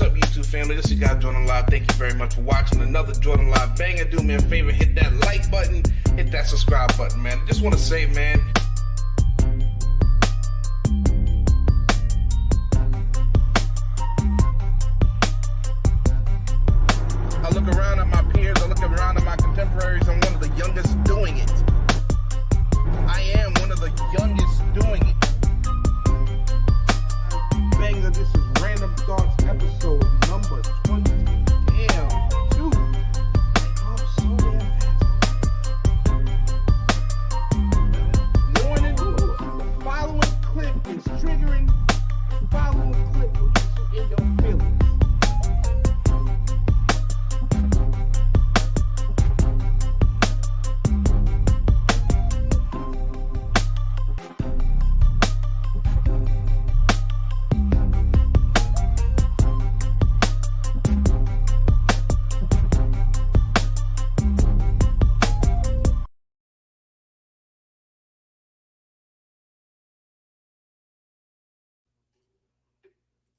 up, YouTube family? This is your guy Jordan Live. Thank you very much for watching another Jordan Live banger. Do me a favor, hit that like button, hit that subscribe button, man. I just want to say, man, I look around at my peers, I look around at my contemporaries, I'm one of the youngest doing it. I am one of the youngest doing it. Banger, this is Random Thoughts episode number 20. Damn, dude. I'm so damn fast. Morning, the following clip is triggering. The following clip will get you in your feelings.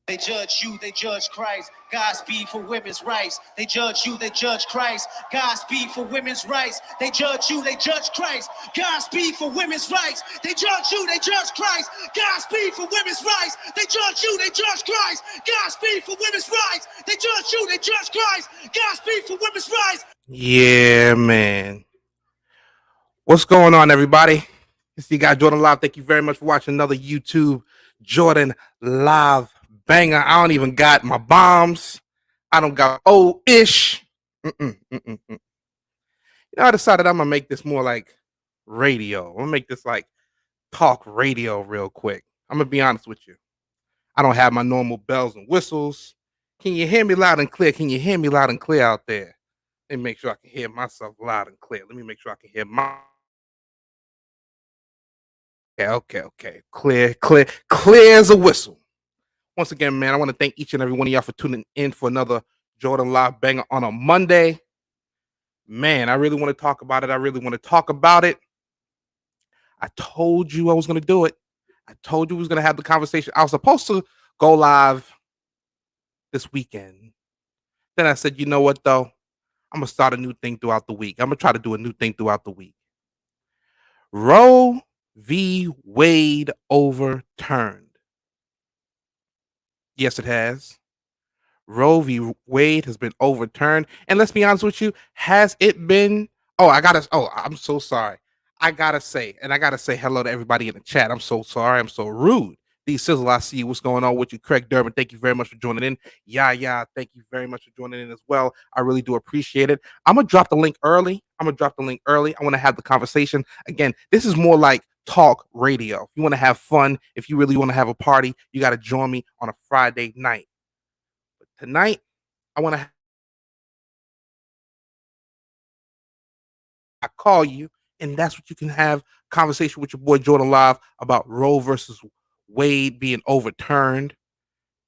They judge you, they judge Christ. Godspeed for women's rights. They judge you, they judge Christ. Godspeed for women's rights. They judge you, they judge Christ. Godspeed for women's rights. They judge you, they judge Christ. Godspeed for women's rights. They judge you, they judge Christ. Godspeed for women's rights. They judge you, they judge Christ. Godspeed for women's rights. Yeah, man. What's going on, everybody? It's your guy Jordan Live. Thank you very much for watching another YouTube Jordan Live banger. I don't even got my bombs. I don't got ish. You know, I decided I'm gonna make this more like radio. I'm gonna make this like talk radio real quick. I'm gonna be honest with you. I don't have my normal bells and whistles. Can you hear me loud and clear? Can you hear me loud and clear out there? Let me make sure I can hear myself loud and clear. Let me make sure I can hear my. Okay. Clear as a whistle. Once again, man, I want to thank each and every one of y'all for tuning in for another Jordan Live banger on a Monday. Man, I really want to talk about it. I told you I was going to do it. I told you we was going to have the conversation. I was supposed to go live this weekend. Then I said, you know what, though? I'm going to start a new thing throughout the week. I'm going to try to do a new thing throughout the week. Roe v. Wade overturned. Yes, it has. Roe v. Wade has been overturned. And let's be honest with you, has it been? I'm so sorry. I gotta say hello to everybody in the chat. I'm so sorry. I'm so rude. D Sizzle, I see you. What's going on with you? Craig Durbin, thank you very much for joining in. Yeah, thank you very much for joining in as well. I really do appreciate it. I'm gonna drop the link early. I want to have the conversation. Again, this is more like talk radio. If you want to have fun, if you really want to have a party, you got to join me on a Friday night. But tonight, I call you, and that's what you can have conversation with your boy Jordan Live about Roe versus Wade being overturned.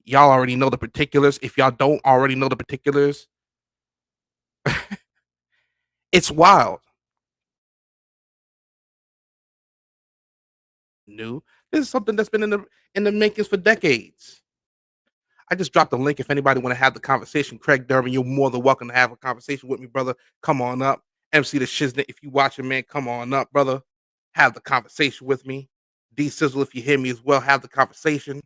Y'all already know the particulars. If y'all don't already know the particulars, it's wild. New. This is something that's been in the makings for decades. I just dropped the link. If anybody want to have the conversation, Craig Durbin, you're more than welcome to have a conversation with me, brother. Come on up. MC the Shiznit, if you watching, man, come on up, brother. Have the conversation with me. D Sizzle, if you hear me as well, have the conversation.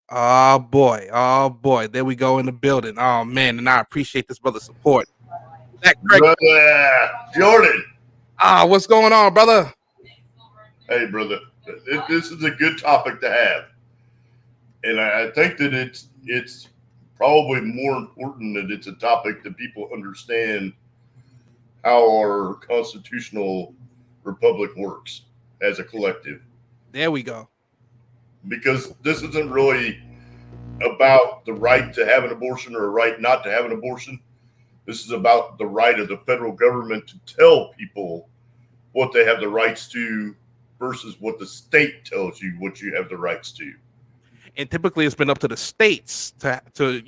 Oh boy, there we go in the building. Oh man, and I appreciate this brother's support. Brother Jordan. What's going on, brother? Hey, brother, this is a good topic to have, and I think that it's probably more important that it's a topic that people understand how our constitutional republic works as a collective. There we go. Because this isn't really about the right to have an abortion or a right not to have an abortion. This is about the right of the federal government to tell people what they have the rights to versus what the state tells you what you have the rights to. And typically it's been up to the states to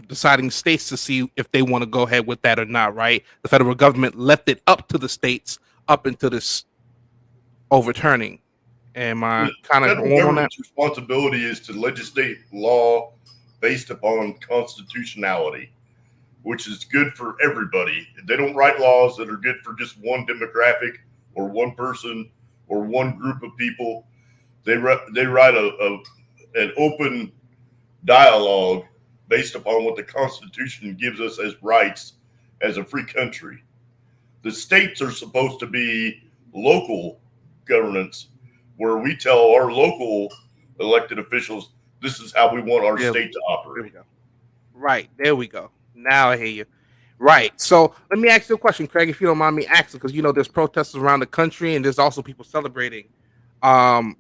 deciding states to see if they want to go ahead with that or not, right? The federal government left it up to the states up into this overturning. Am I The kind of federal wrong on that? government's responsibility is to legislate law based upon constitutionality, which is good for everybody. They don't write laws that are good for just one demographic or one person or one group of people. They write an open dialogue based upon what the Constitution gives us as rights as a free country. The states are supposed to be local governance where we tell our local elected officials this is how we want our There we state to there we operate. go. Right, there we go. Now I hear you. Right. So let me ask you a question, Craig, if you don't mind me asking, because there's protests around the country and there's also people celebrating. Um,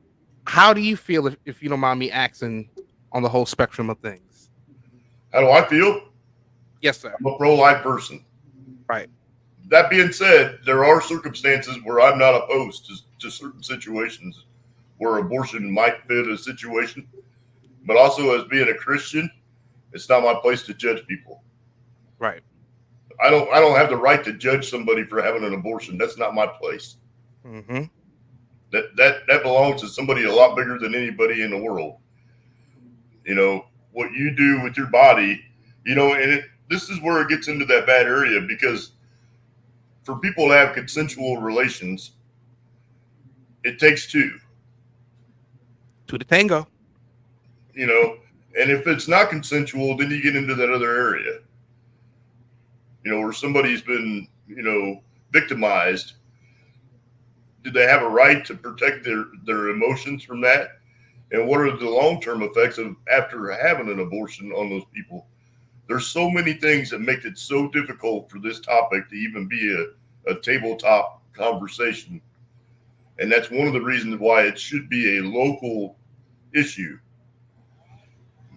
how do you feel if you don't mind me asking on the whole spectrum of things? How do I feel? Yes, sir. I'm a pro-life person. Right. That being said, there are circumstances where I'm not opposed to certain situations where abortion might fit a situation, but also as being a Christian, it's not my place to judge people. Right. I don't have the right to judge somebody for having an abortion. That's not my place. Mm-hmm. That belongs to somebody a lot bigger than anybody in the world. What you do with your body, this is where it gets into that bad area because for people to have consensual relations, it takes two. To the tango. And if it's not consensual, then you get into that other area, where somebody's been, victimized. Do they have a right to protect their emotions from that? And what are the long-term effects of after having an abortion on those people? There's so many things that make it so difficult for this topic to even be a tabletop conversation. And that's one of the reasons why it should be a local issue.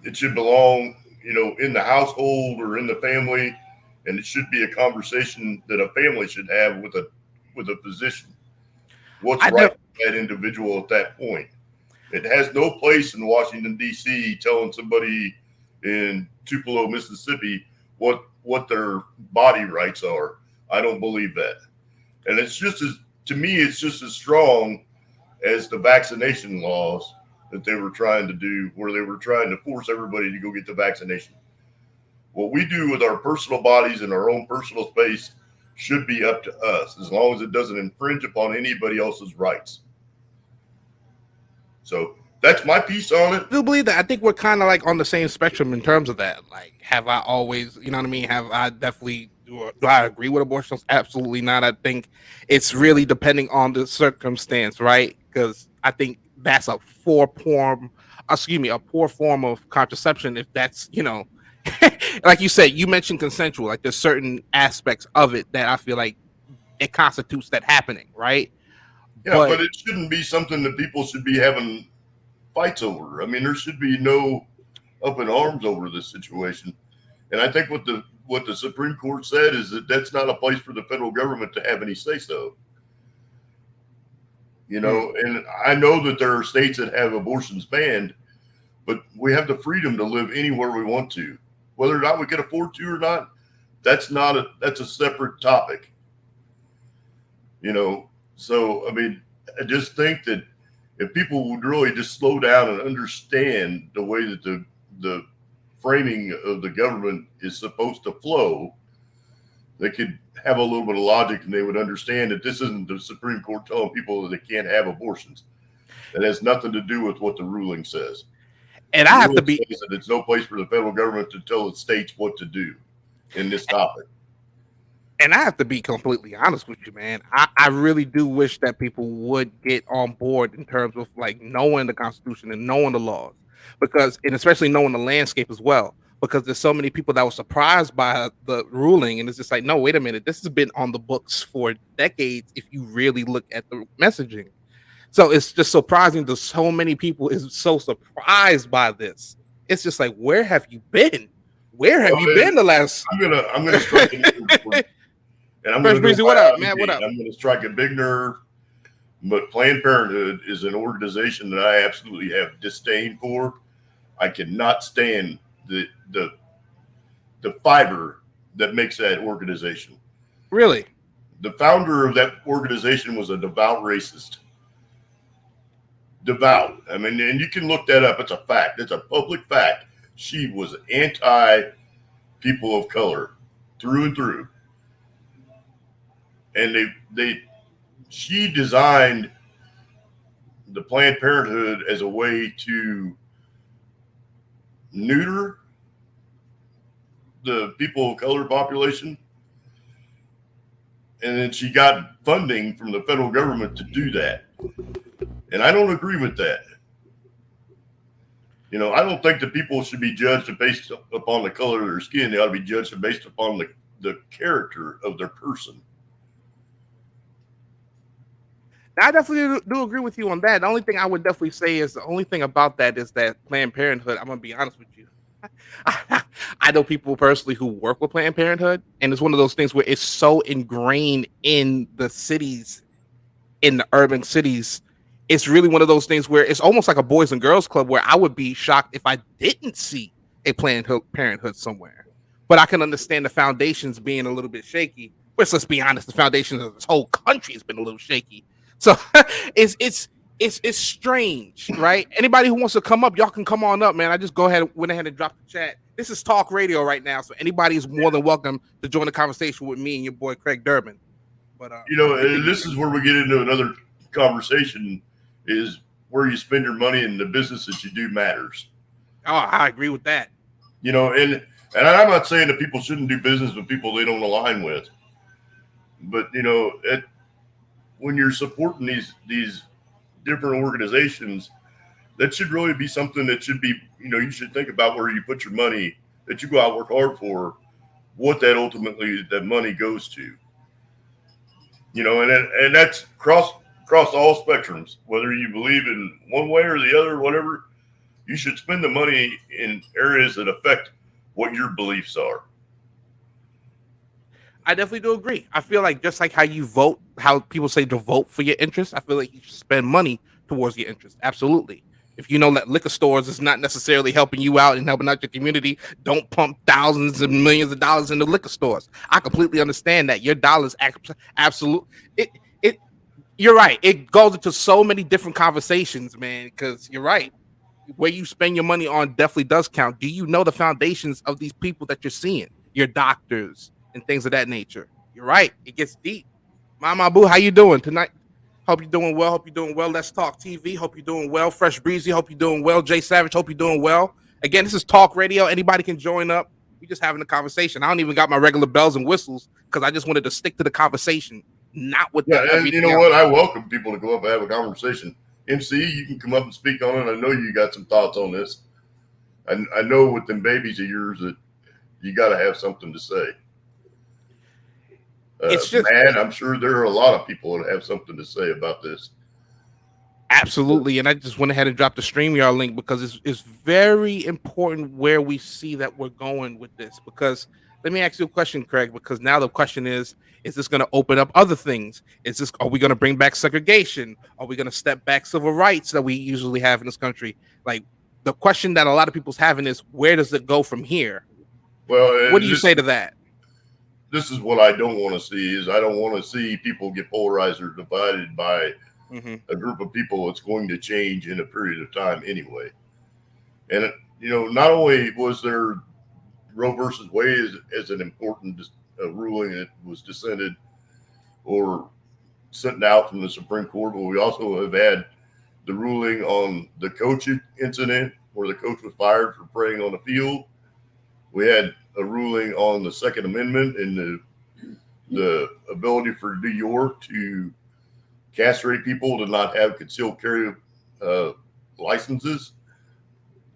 It should belong, in the household or in the family, and it should be a conversation that a family should have with a physician. What's I right def- for that individual at that point? It has no place in Washington D.C. telling somebody in Tupelo, Mississippi, what their body rights are. I don't believe that, and to me, it's just as strong as the vaccination laws that they were trying to do, where they were trying to force everybody to go get the vaccination. What we do with our personal bodies and our own personal space should be up to us, as long as it doesn't infringe upon anybody else's rights. So that's my piece on it. I do believe that. I think we're kind of like on the same spectrum in terms of that. Like, have I always, you know what I mean? Have I definitely do I agree with abortions? Absolutely not. I think it's really depending on the circumstance, right? Because I think that's a poor form of contraception. If that's, like you said, you mentioned consensual. Like, there's certain aspects of it that I feel like it constitutes that happening, right? Yeah, but But it shouldn't be something that people should be having fights over. I mean, there should be no up in arms over this situation. And I think what the Supreme Court said is that that's not a place for the federal government to have any say so. And I know that there are states that have abortions banned, but we have the freedom to live anywhere we want to. Whether or not we can afford to or not, that's a separate topic. So I mean, I just think that if people would really just slow down and understand the way that the framing of the government is supposed to flow, they could have a little bit of logic and they would understand that this isn't the Supreme Court telling people that they can't have abortions. That has nothing to do with what the ruling says. and The I have to ruling be says that it's no place for the federal government to tell the states what to do in this topic. and I have to be completely honest with you, man. I really do wish that people would get on board in terms of like knowing the Constitution and knowing the laws, and especially knowing the landscape as well. Because there's so many people that were surprised by the ruling, and it's just like, no, wait a minute, this has been on the books for decades. If you really look at the messaging, so it's just surprising to so many people is so surprised by this. It's just like, where have you been? Where have Well, you been the last? I'm gonna strike a nerve, and I'm Fresh gonna go Breezy, what right up, out of the man? What gate. up? I'm gonna strike a big nerve. But Planned Parenthood is an organization that I absolutely have disdain for. I cannot stand the fiber that makes that organization. Really? The founder of that organization was a devout racist. devout. I mean, and you can look that up. It's a fact. It's a public fact. She was anti people of color through and through, and she designed the Planned Parenthood as a way to neuter the people of color population, and then she got funding from the federal government to do that. And I don't agree with that. I don't think that people should be judged based upon the color of their skin. They ought to be judged based upon the character of their person. I definitely do agree with you on that. The only thing I would definitely say is the only thing about that is that Planned Parenthood. I'm gonna be honest with you. I know people personally who work with Planned Parenthood, and it's one of those things where it's so ingrained in the cities, in the urban cities. It's really one of those things where it's almost like a boys and girls club where I would be shocked if I didn't see a Planned Parenthood somewhere. But I can understand the foundations being a little bit shaky. Which, let's be honest, the foundations of this whole country has been a little shaky. So it's strange, right? Anybody who wants to come up, y'all can come on up, man. I just went ahead and dropped the chat. This is talk radio right now, so anybody is more than welcome to join the conversation with me and your boy Craig Durbin. But this is where we get into another conversation: is where you spend your money and the business that you do matters. Oh, I agree with that. And I'm not saying that people shouldn't do business with people they don't align with, but when you're supporting these different organizations, that should really be something that should be, you should think about where you put your money that you go out and work hard for, what that ultimately that money goes to. And that's across all spectrums, whether you believe in one way or the other, whatever. You should spend the money in areas that affect what your beliefs are. I definitely do agree. I feel like just like how you vote, how people say to vote for your interests, I feel like you should spend money towards your interests. Absolutely. If you know that liquor stores is not necessarily helping you out and helping out your community, don't pump thousands and millions of dollars into liquor stores. I completely understand that. Your dollars absolute it you're right. It goes into so many different conversations, man, because you're right. Where you spend your money on definitely does count. Do you know the foundations of these people that you're seeing? Your doctors and things of that nature. You're right. It gets deep. Mama Boo, how you doing tonight? Hope you're doing well. Hope you're doing well. Let's Talk TV. Hope you're doing well. Fresh Breezy. Hope you're doing well. Jay Savage. Hope you're doing well. Again, this is Talk Radio. Anybody can join up. We just having a conversation. I don't even got my regular bells and whistles because I just wanted to stick to the conversation, not with Yeah, and you know else. what? I welcome people to go up and have a conversation. MC, you can come up and speak on it. I know you got some thoughts on this. I know with them babies of yours that you got to have something to say. It's just, man, I'm sure there are a lot of people that have something to say about this. absolutely. And I just went ahead and dropped the StreamYard link because it's very important where we see that we're going with this. Because let me ask you a question, Craig, because now the question is this going to open up other things? Are we going to bring back segregation? Are we going to step back civil rights that we usually have in this country? Like, the question that a lot of people's having is, where does it go from here? Well, what do you say to that? This is what I don't want to see. Is I don't want to see people get polarized or divided by a group of people that's going to change in a period of time anyway. And not only was there Roe versus Wade as an important ruling that was dissented or sent out from the Supreme Court, but we also have had the ruling on the coach incident where the coach was fired for praying on the field. We had a ruling on the Second Amendment and the ability for New York to castrate people to not have concealed carry licenses.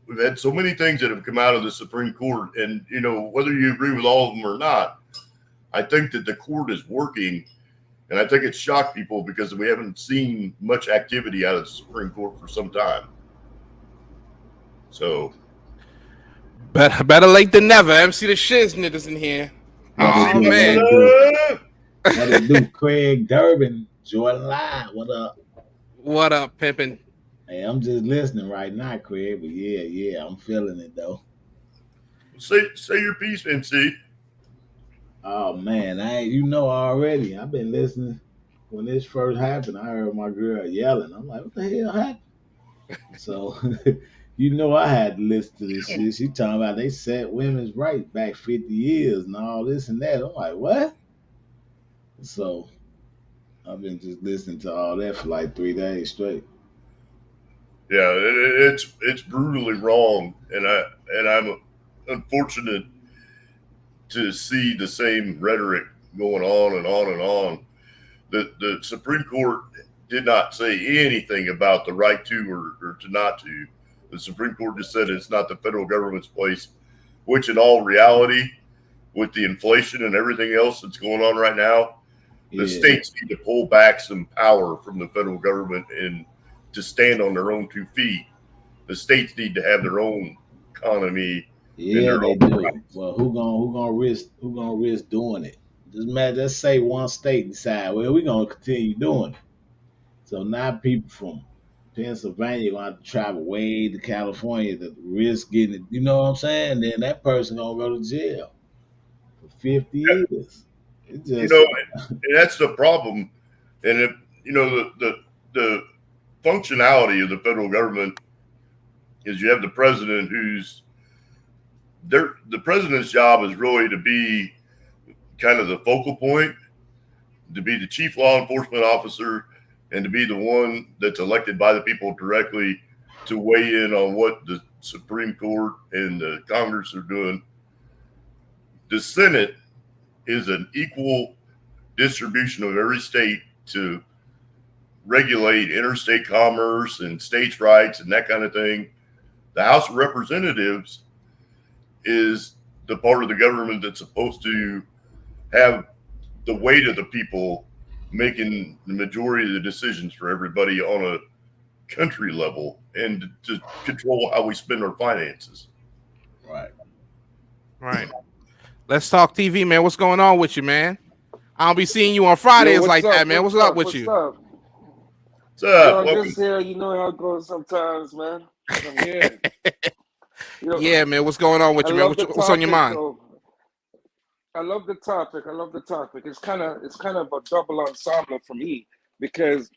We've had so many things that have come out of the Supreme Court, and whether you agree with all of them or not, I think that the court is working, and I think it's shocked people because we haven't seen much activity out of the Supreme Court for some time. So better late than never. MC the Shiznit is in here. Oh man, what it do? Craig Durbin, Jordan Live. What up? What up, pimpin'? Hey, I'm just listening right now, Craig. But yeah, I'm feeling it though. Say your piece, MC. Oh man, already. I've been listening. When this first happened, I heard my girl yelling. I'm like, what the hell happened? So, I had to listen to this shit. She talking about they set women's rights back 50 years and all this and that. I'm like, what? So I've been just listening to all that for like 3 days straight. Yeah, it's brutally wrong, and I'm unfortunate to see the same rhetoric going on and on and on. The Supreme Court did not say anything about the right to or to not to. The Supreme Court just said it's not the federal government's place, which in all reality, with the inflation and everything else that's going on right now, the Yeah, states need to pull back some power from the federal government and to stand on their own 2 feet. The states need to have their own economy and yeah, their they own do. rights. Well, who gonna risk doing it? Let's say one state decide, well, we're gonna continue doing it. So now people from Pennsylvania gonna have to travel way to California to risk getting it. You know what I'm saying? Then that person gonna go to jail for 50 years. It You just know, and that's the problem. And if you know the functionality of the federal government is you have the president who's there. The president's job is really to be kind of the focal point, to be the chief law enforcement officer, and to be the one that's elected by the people directly to weigh in on what the Supreme Court and the Congress are doing. The Senate is an equal distribution of every state to regulate interstate commerce and states' rights and that kind of thing. The House of Representatives is the part of the government that's supposed to have the weight of the people making the majority of the decisions for everybody on a country level and to control how we spend our finances. right. Right. Let's talk TV, man. What's going on with you, man? I'll be seeing you on Yo, Fridays what's like up? that, man. What's What's up up? with What's you? up? What's Yo, up? I'm Welcome. just here. You know how it goes sometimes, man. I'm here. Yo, Yeah, man. What's going on with I you, man? love the What's on your topic mind? though. I love the topic. I love the topic. It's kind of a double ensemble for me because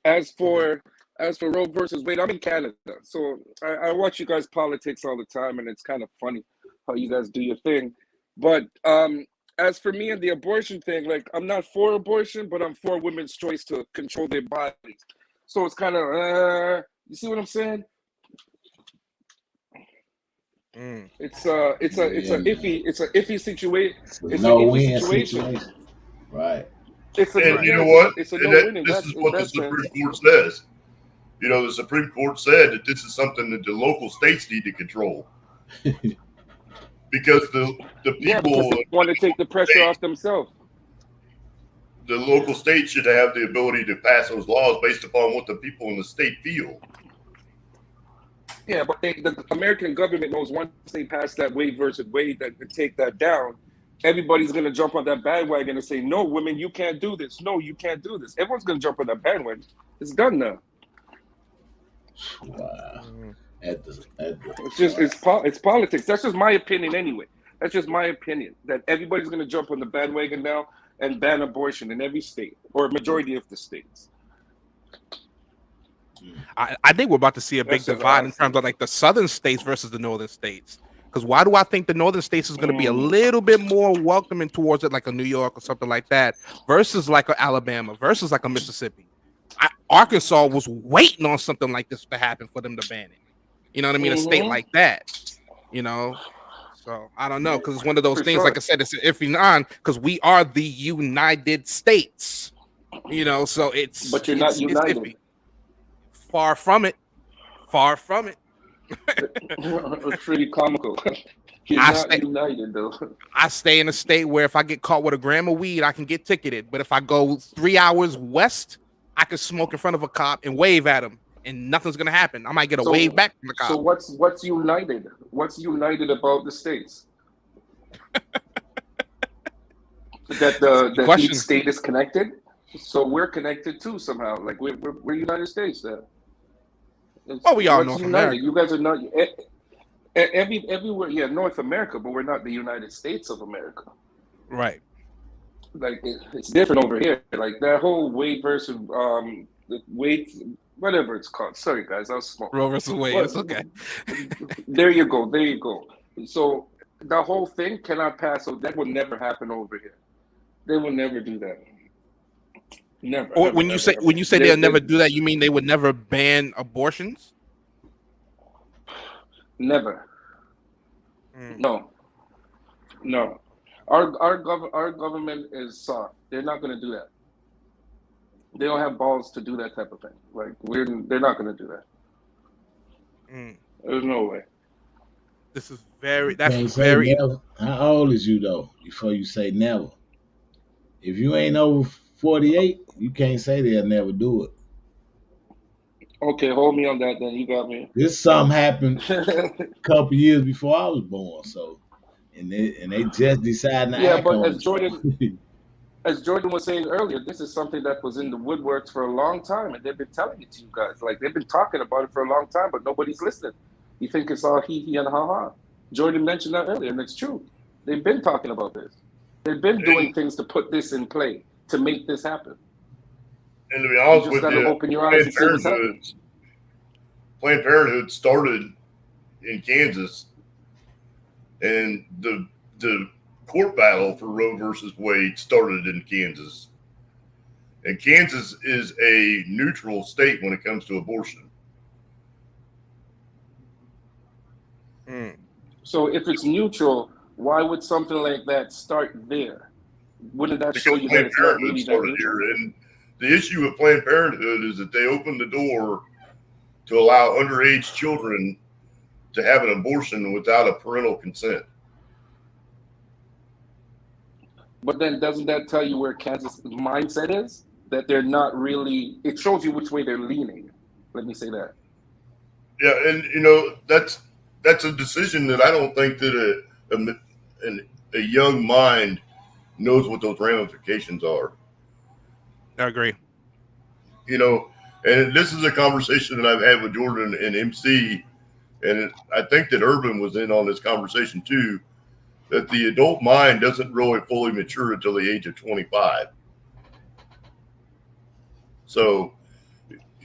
as Mhm. for as for Roe versus Wade, I'm in Canada, so I watch you guys politics all the time, and it's kind of funny how you guys do your thing. But as for me and the abortion thing, like I'm not for abortion, but I'm for women's choice to control their bodies. So it's kind of you see what I'm saying? Mm. It's a Yeah, man. iffy situation. It's a It's an iffy no-win situation. situation. Right. It's a And Right. you yeah, know what? it's a And no win this is in what the that Supreme sense. Court says. You know, the Supreme Court said that this is something that the local states need to control because the Yeah, because people, they want to take the pressure off themselves. the local states should have the ability to pass those laws based upon what the people in the state feel. Yeah, but the American government knows once they pass that Wade versus Wade that to take that down, everybody's gonna jump on that bandwagon and say, "No, women, you can't do this. No, you can't do this." Everyone's gonna jump on that bandwagon. It's done now. Wow. Mm. Wow. It's politics. That's just my opinion anyway. That's just my opinion that everybody's gonna jump on the bandwagon now and ban abortion in every state or majority of the states. I think we're about to see a big That's just how divide I in see terms it. of like the southern states versus the northern states. Because why do I think the northern states is going to be a Mm. little bit more welcoming towards it, like a New York or something like that, versus like a Alabama, versus like a Mississippi? Arkansas was waiting on something like this to happen for them to ban it. You know what I mean? A state Mm-hmm. like that. You know, so I don't know because it's one of those For things. Like I sure. said, it's an iffy on because we are the United States. You know, so But you're not it's united. iffy. Far from it. Far from it. It's pretty comical. You're I not stay united though. I stay in a state where if I get caught with a gram of weed, I can get ticketed. But if I go 3 hours west, I can smoke in front of a cop and wave at him, and nothing's gonna happen. I might get a wave So back from the so cop. what's united? What's united about the states? That each Question. state is connected. So we're connected too somehow. Like we're United States then. Well, we are What's North united? America, You guys are not everywhere. Yeah, North America, but we're not the United States of America. right? Like it's different over here. Like that whole Wade versus the Wade. whatever it's called. Sorry, guys, I was smoking. Roe versus Wade. But It's okay. there you go. There you go. So the whole thing cannot pass. So that will never happen over here. They will never do that. Never, Or ever, when you ever, say ever. when you say they'll never do that, you mean they would never ban abortions? Never. Mm. No, no. Our government is soft. They're not going to do that. They don't have balls to do that type of thing. Like they're not going to do that. Mm. There's no way. This is very. You That's can't say very. never. How old is you though? Before you say never. If you ain't over 48, you can't say they'll never do it. Okay, hold me on that. Then you got me. This something happened a couple years before I was born, so and they just deciding to Yeah, act but on it. So as Jordan was saying earlier, this is something that was in the woodworks for a long time, and they've been telling it to you guys. Like they've been talking about it for a long time, but nobody's listening. You think it's all hee hee and ha ha. Jordan mentioned that earlier, and it's true. They've been talking about this. They've been doing And, things to put this in play to make this happen. and to be You honest just with got to you, open your eyes Planned and see what's happening. Parenthood, Planned Parenthood started in Kansas, and the court battle for Roe versus Wade started in Kansas. And Kansas is a neutral state when it comes to abortion. Mm. So if it's neutral, why would something like that start there? Wouldn't that show Because you that Planned it's not Parenthood really that started neutral? here. And the issue with Planned Parenthood is that they opened the door to allow underage children to have an abortion without a parental consent. But then doesn't that tell you where Kansas mindset is? That they're not really, it shows you which way they're leaning. Let me say that. Yeah, and you know that's a decision that I don't think that a young mind knows what those ramifications are. I agree. You know, and this is a conversation that I've had with Jordan and MC, and I think that Urban was in on this conversation too. That the adult mind doesn't really fully mature until the age of 25. So,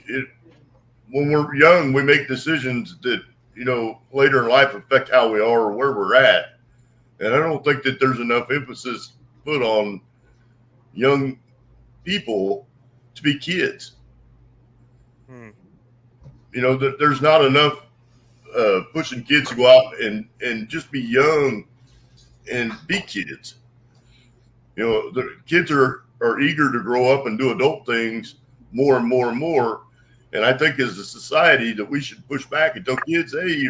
it, when we're young, we make decisions that later in life affect how we are or where we're at. And I don't think that there's enough emphasis put on young people to be kids. Mm. That there's not enough pushing kids to go out and just be young and be kids. The kids are eager to grow up and do adult things more and more and more. And I think as a society that we should push back and tell kids, hey,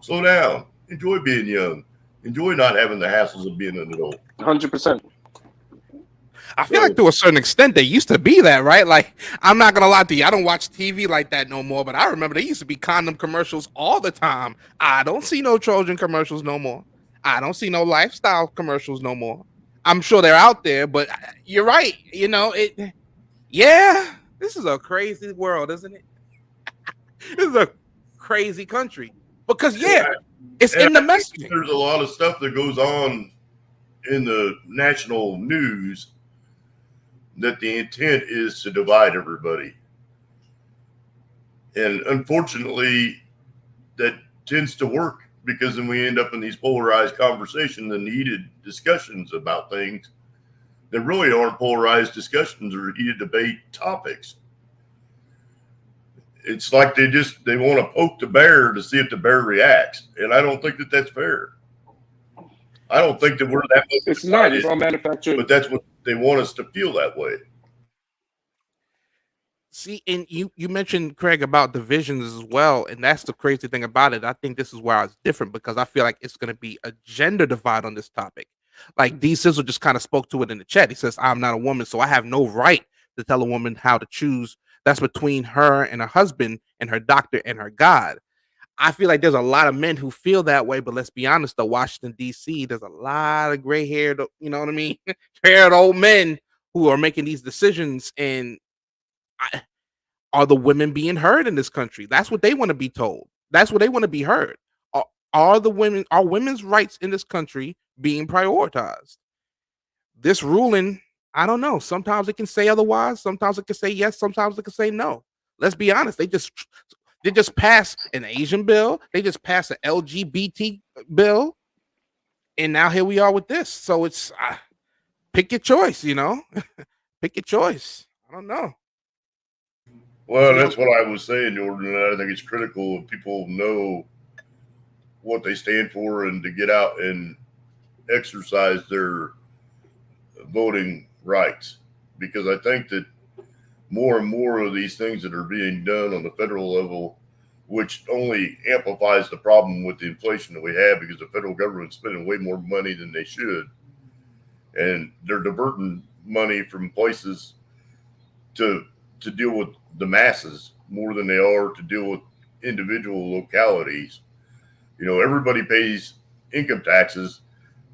slow down, enjoy being young, enjoy not having the hassles of being an adult. 100%. I feel like to a certain extent they used to be that, right? Like I'm not gonna lie to you, I don't watch TV like that no more. But I remember there used to be condom commercials all the time. I don't see no Trojan commercials no more. I don't see no lifestyle commercials no more. I'm sure they're out there, but you're right. It. Yeah, this is a crazy world, isn't it? This is a crazy country because it's And in the I think messaging. there's a lot of stuff that goes on in the national news that the intent is to divide everybody. And unfortunately, that tends to work because then we end up in these polarized conversations and heated discussions about things that really aren't polarized discussions or heated debate topics. It's like they want to poke the bear to see if the bear reacts. And I don't think that that's fair. I don't think that we're that much It's not. It's divided, all manufactured. but that's what they want us to feel that way. See, and you mentioned Craig about divisions as well, and that's the crazy thing about it. I think this is where it's different because I feel like it's going to be a gender divide on this topic. Like D Sizzle just kind of spoke to it in the chat. He says, "I'm not a woman, so I have no right to tell a woman how to choose. That's between her and her husband and her doctor and her God." I feel like there's a lot of men who feel that way, but let's be honest, though, Washington D.C. There's a lot of gray haired, you know what I mean, haired old men who are making these decisions, and are the women being heard in this country? That's what they want to be told. That's what they want to be heard. Are women's rights in this country being prioritized? This ruling, I don't know. Sometimes it can say otherwise. Sometimes it can say yes. Sometimes it can say no. Let's be honest. They just passed an Asian bill. They just passed an LGBT bill, and now here we are with this. So it's pick your choice. Pick your choice. I don't know. Well, that's what I was saying, Jordan. And I think it's critical that people know what they stand for and to get out and exercise their voting rights. Because I think that more and more of these things that are being done on the federal level, which only amplifies the problem with the inflation that we have because the federal government's spending way more money than they should. And they're diverting money from places to deal with the masses more than they are to deal with individual localities. Everybody pays income taxes,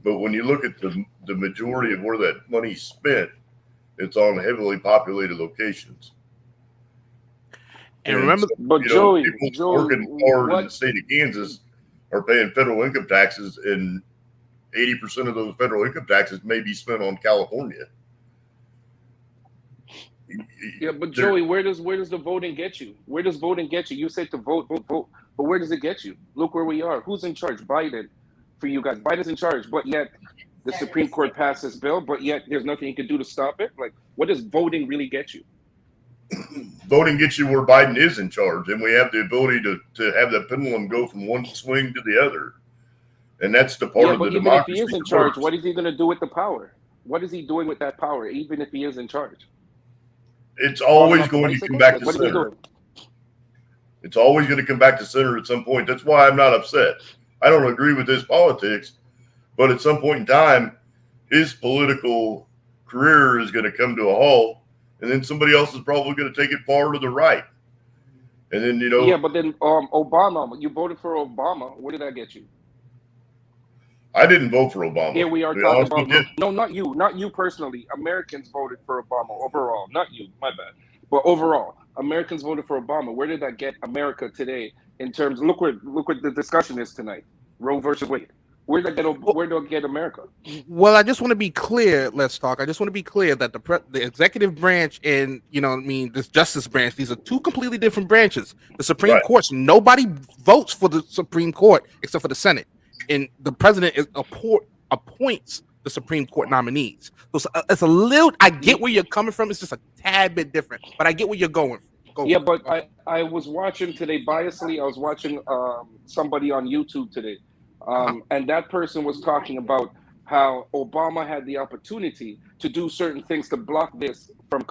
but when you look at the majority of where that money's spent, it's on heavily populated locations. And remember, so, but people Joey, working hard in the state of Kansas are paying federal income taxes, and 80% of those federal income taxes may be spent on California. Yeah, but Joey, where does the voting get you? Where does voting get you? You said to vote, but where does it get you? Look where we are. Who's in charge? Biden. For you guys, Biden's in charge, but yet the Supreme Court passed this bill, but yet there's nothing you can do to stop it. Like, what does voting really get you? Voting gets you where Biden is in charge, and we have the ability to have the pendulum go from one swing to the other, and that's the part of the democracy. Even if he is in charge, what is he going to do with the power? What is he doing with that power? Even if he is in charge, it's always going to come back to center. It's always going to come back to center at some point. That's why I'm not upset. I don't agree with his politics, but at some point in time, his political career is going to come to a halt, and then somebody else is probably going to take it far to the right. And then, Yeah, but then Obama, you voted for Obama. What did that get you? I didn't vote for Obama. Here we are talking about, no, not you personally. Americans voted for Obama overall, not you, my bad. But overall, Americans voted for Obama. Where did that get America today in terms, look what the discussion is tonight, Roe versus Wade. Where did it get America? Well, I just want to be clear. Let's talk. I just want to be clear that the executive branch and this justice branch, these are two completely different branches. The Supreme Court, nobody votes for the Supreme Court except for the Senate, and the president appoints the Supreme Court nominees. So it's a little. I get where you're coming from. It's just a tad bit different, but I get where you're going. But I was watching today biasly. I was watching somebody on YouTube today. And that person was talking about how Obama had the opportunity to do certain things to block this from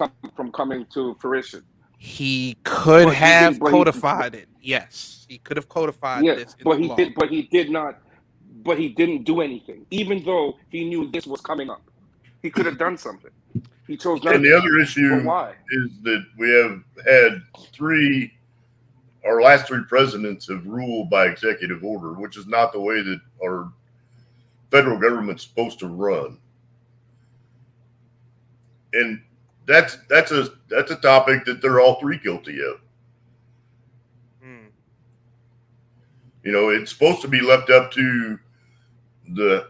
coming to fruition. He could have codified it. Yes, he could have codified this. But he did not. But he didn't do anything, even though he knew this was coming up. He could have done something. He chose not. And the other issue is that we have had our last three presidents have ruled by executive order, which is not the way that our federal government's supposed to run. And that's a topic that they're all three guilty of. It's supposed to be left up to the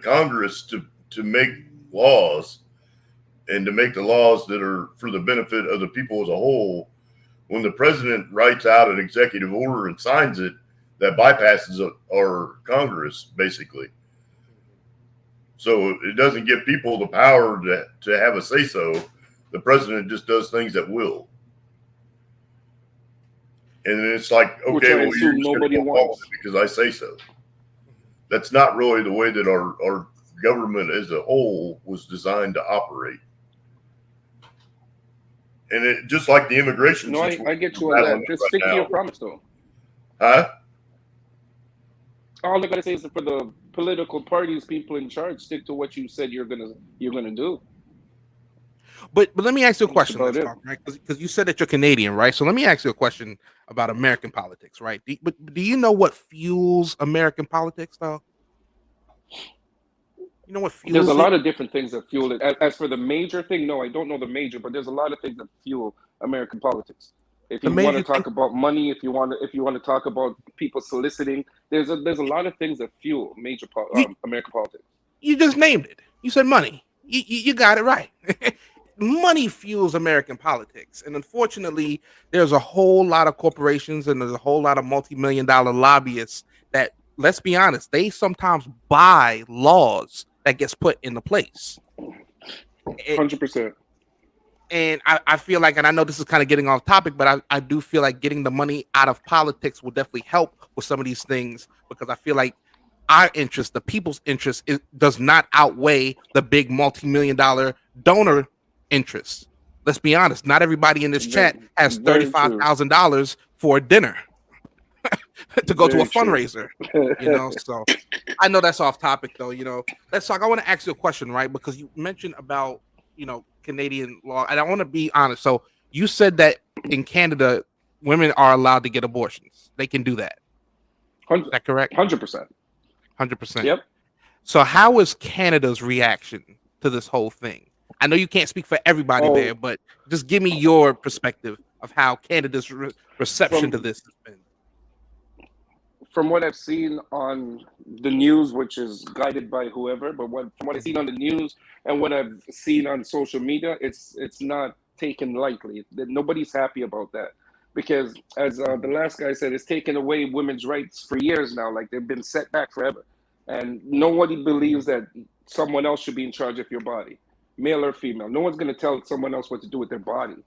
Congress to make laws and to make the laws that are for the benefit of the people as a whole. When the president writes out an executive order and signs it, that bypasses our Congress, basically. So it doesn't give people the power to have a say-so. The president just does things at will. And it's like, okay, well, you're just going to go along with it because I say so. That's not really the way that our government as a whole was designed to operate. And it just like the immigration situation. I get you on that. Just stick to your promise, though. Huh? All I gotta say is that for the political parties, people in charge, stick to what you said you're gonna do. But let me ask you a question, right? Because you said that you're Canadian, right? So let me ask you a question about American politics, right? But do you know what fuels American politics, though? You know what fuels There's a lot of different things that fuel it. As for the major thing, no, I don't know the major, but there's a lot of things that fuel American politics. If you want to talk about money, if you want to talk about people soliciting, there's a lot of things that fuel major American politics. You just named it. You said money. You got it right. money fuels American politics, and unfortunately, there's a whole lot of corporations and there's a whole lot of multi-million-dollar lobbyists that, let's be honest, they sometimes buy laws that gets put into place. It, 100%. and I feel like, and I know this is kind of getting off topic, but I do feel like getting the money out of politics will definitely help with some of these things, because I feel like our interest, the people's interest, does not outweigh the big multi-million-dollar donor interest. Let's be honest, not everybody in this chat has Very true. $35,000 for a dinner to go to a Very true. fundraiser, So I know that's off topic though. Let's talk. I want to ask you a question, right? Because you mentioned about, Canadian law, and I want to be honest. So you said that in Canada, women are allowed to get abortions. They can do that. Is that correct? 100%. 100%. Yep. So how is Canada's reaction to this whole thing? I know you can't speak for everybody there, but just give me your perspective of how Canada's reception to this has been. From what I've seen on the news, which is guided by whoever, but from what I've seen on the news and what I've seen on social media, it's not taken lightly. Nobody's happy about that, because as the last guy said, it's taken away women's rights for years now. Like, they've been set back forever, and nobody believes that someone else should be in charge of your body, male or female. No one's going to tell someone else what to do with their body.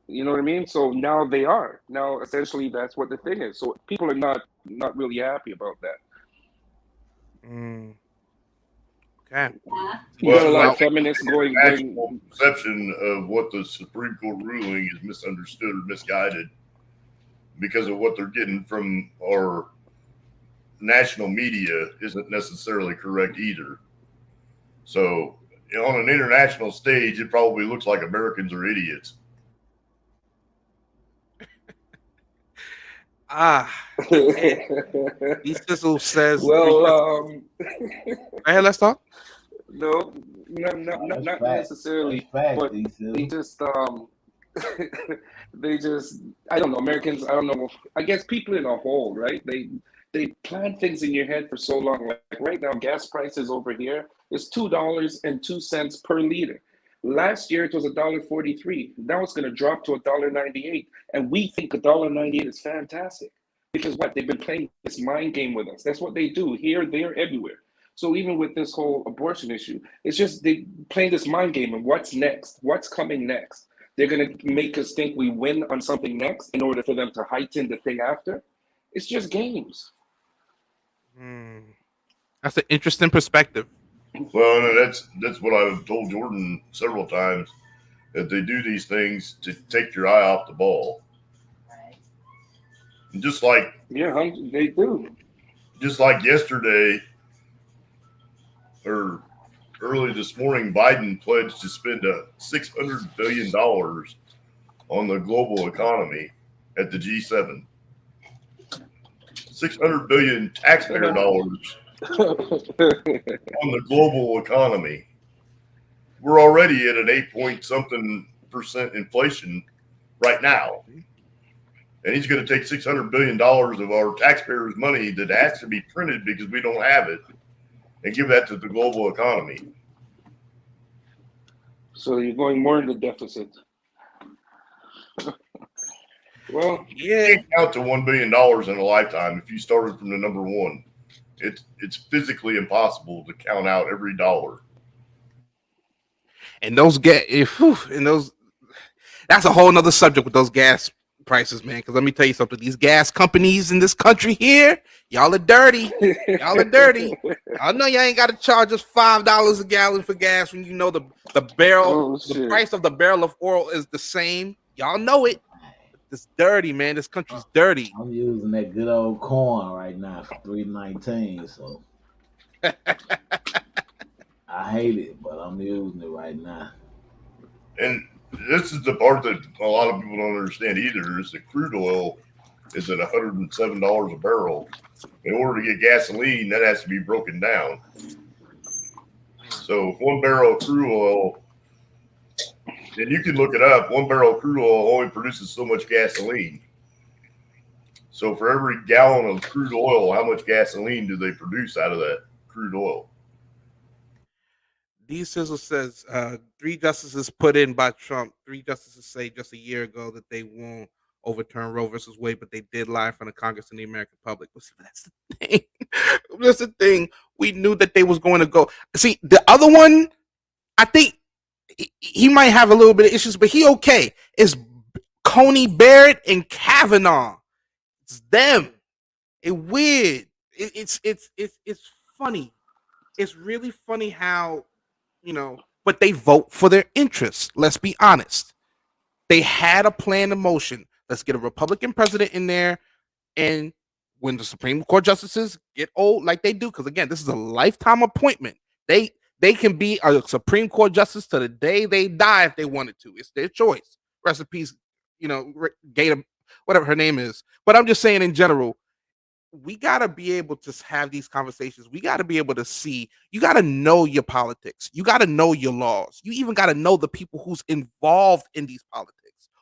You know what I mean? So now they are. Now essentially that's what the thing is. So people are not really happy about that. Okay. You got a lot of feminists going. Perception of what the Supreme Court ruling is misunderstood or misguided because of what they're getting from our national media isn't necessarily correct either. So on an international stage, it probably looks like Americans are idiots. Sizzle says. Well, hey, let's talk. No, not necessarily, but they just they just, I don't know, Americans, I don't know, I guess people in a whole, right? They plan things in your head for so long. Like right now, gas prices over here is $2.02 per liter. Last year it was $1.43. Now it's going to drop to $1.98, and we think $1.98 is fantastic, because what, they've been playing this mind game with us. That's what they do here, there, everywhere. So even with this whole abortion issue, it's just they playing this mind game and what's next, what's coming next. They're going to make us think we win on something next in order for them to heighten the thing after. It's just games. That's an interesting perspective. Well, no, that's what I've told Jordan several times, that they do these things to take your eye off the ball. Right. Just like, yeah, they do. Just like yesterday or early this morning, Biden pledged to spend $600 billion on the global economy at the G7. 600 billion taxpayer dollars on the global economy. We're already at an 8-point-something% inflation right now. And he's going to take $600 billion of our taxpayers' money that has to be printed because we don't have it, and give that to the global economy. So you're going more into deficit. Well, yeah, you can't count to $1 billion in a lifetime if you started from the number one. It's physically impossible to count out every dollar. And that's a whole nother subject with those gas prices, man. Because let me tell you something: these gas companies in this country here, y'all are dirty. Y'all are dirty. I know y'all ain't got to charge us $5 a gallon for gas when you know the barrel, the price of the barrel of oil is the same. Y'all know it. It's dirty, man. This country's dirty. I'm using that good old corn right now for $3.19, so I hate it, but I'm using it right now. And this is the part that a lot of people don't understand either, is that crude oil is at $107 a barrel. In order to get gasoline, that has to be broken down. So if 1 barrel of crude oil, and you can look it up, 1 barrel of crude oil only produces so much gasoline. So for every gallon of crude oil, how much gasoline do they produce out of that crude oil? D Sizzle says 3 justices put in by Trump. 3 justices say just a year ago that they won't overturn Roe versus Wade, but they did lie in front of Congress and the American public. But see, that's the thing. That's the thing. We knew that they was going to go. See, the other one, I think he might have a little bit of issues, but he okay. It's Coney Barrett and Kavanaugh. It's them. It weird. It's funny. It's really funny how but they vote for their interests. Let's be honest. They had a plan in motion. Let's get a Republican president in there, and when the Supreme Court justices get old, like they do, because again, this is a lifetime appointment. They they can be a Supreme Court justice to the day they die if they wanted to. It's their choice. Recipes, Gator, whatever her name is. But I'm just saying in general, we got to be able to have these conversations. We got to be able to see. You got to know your politics. You got to know your laws. You even got to know the people who's involved in these politics.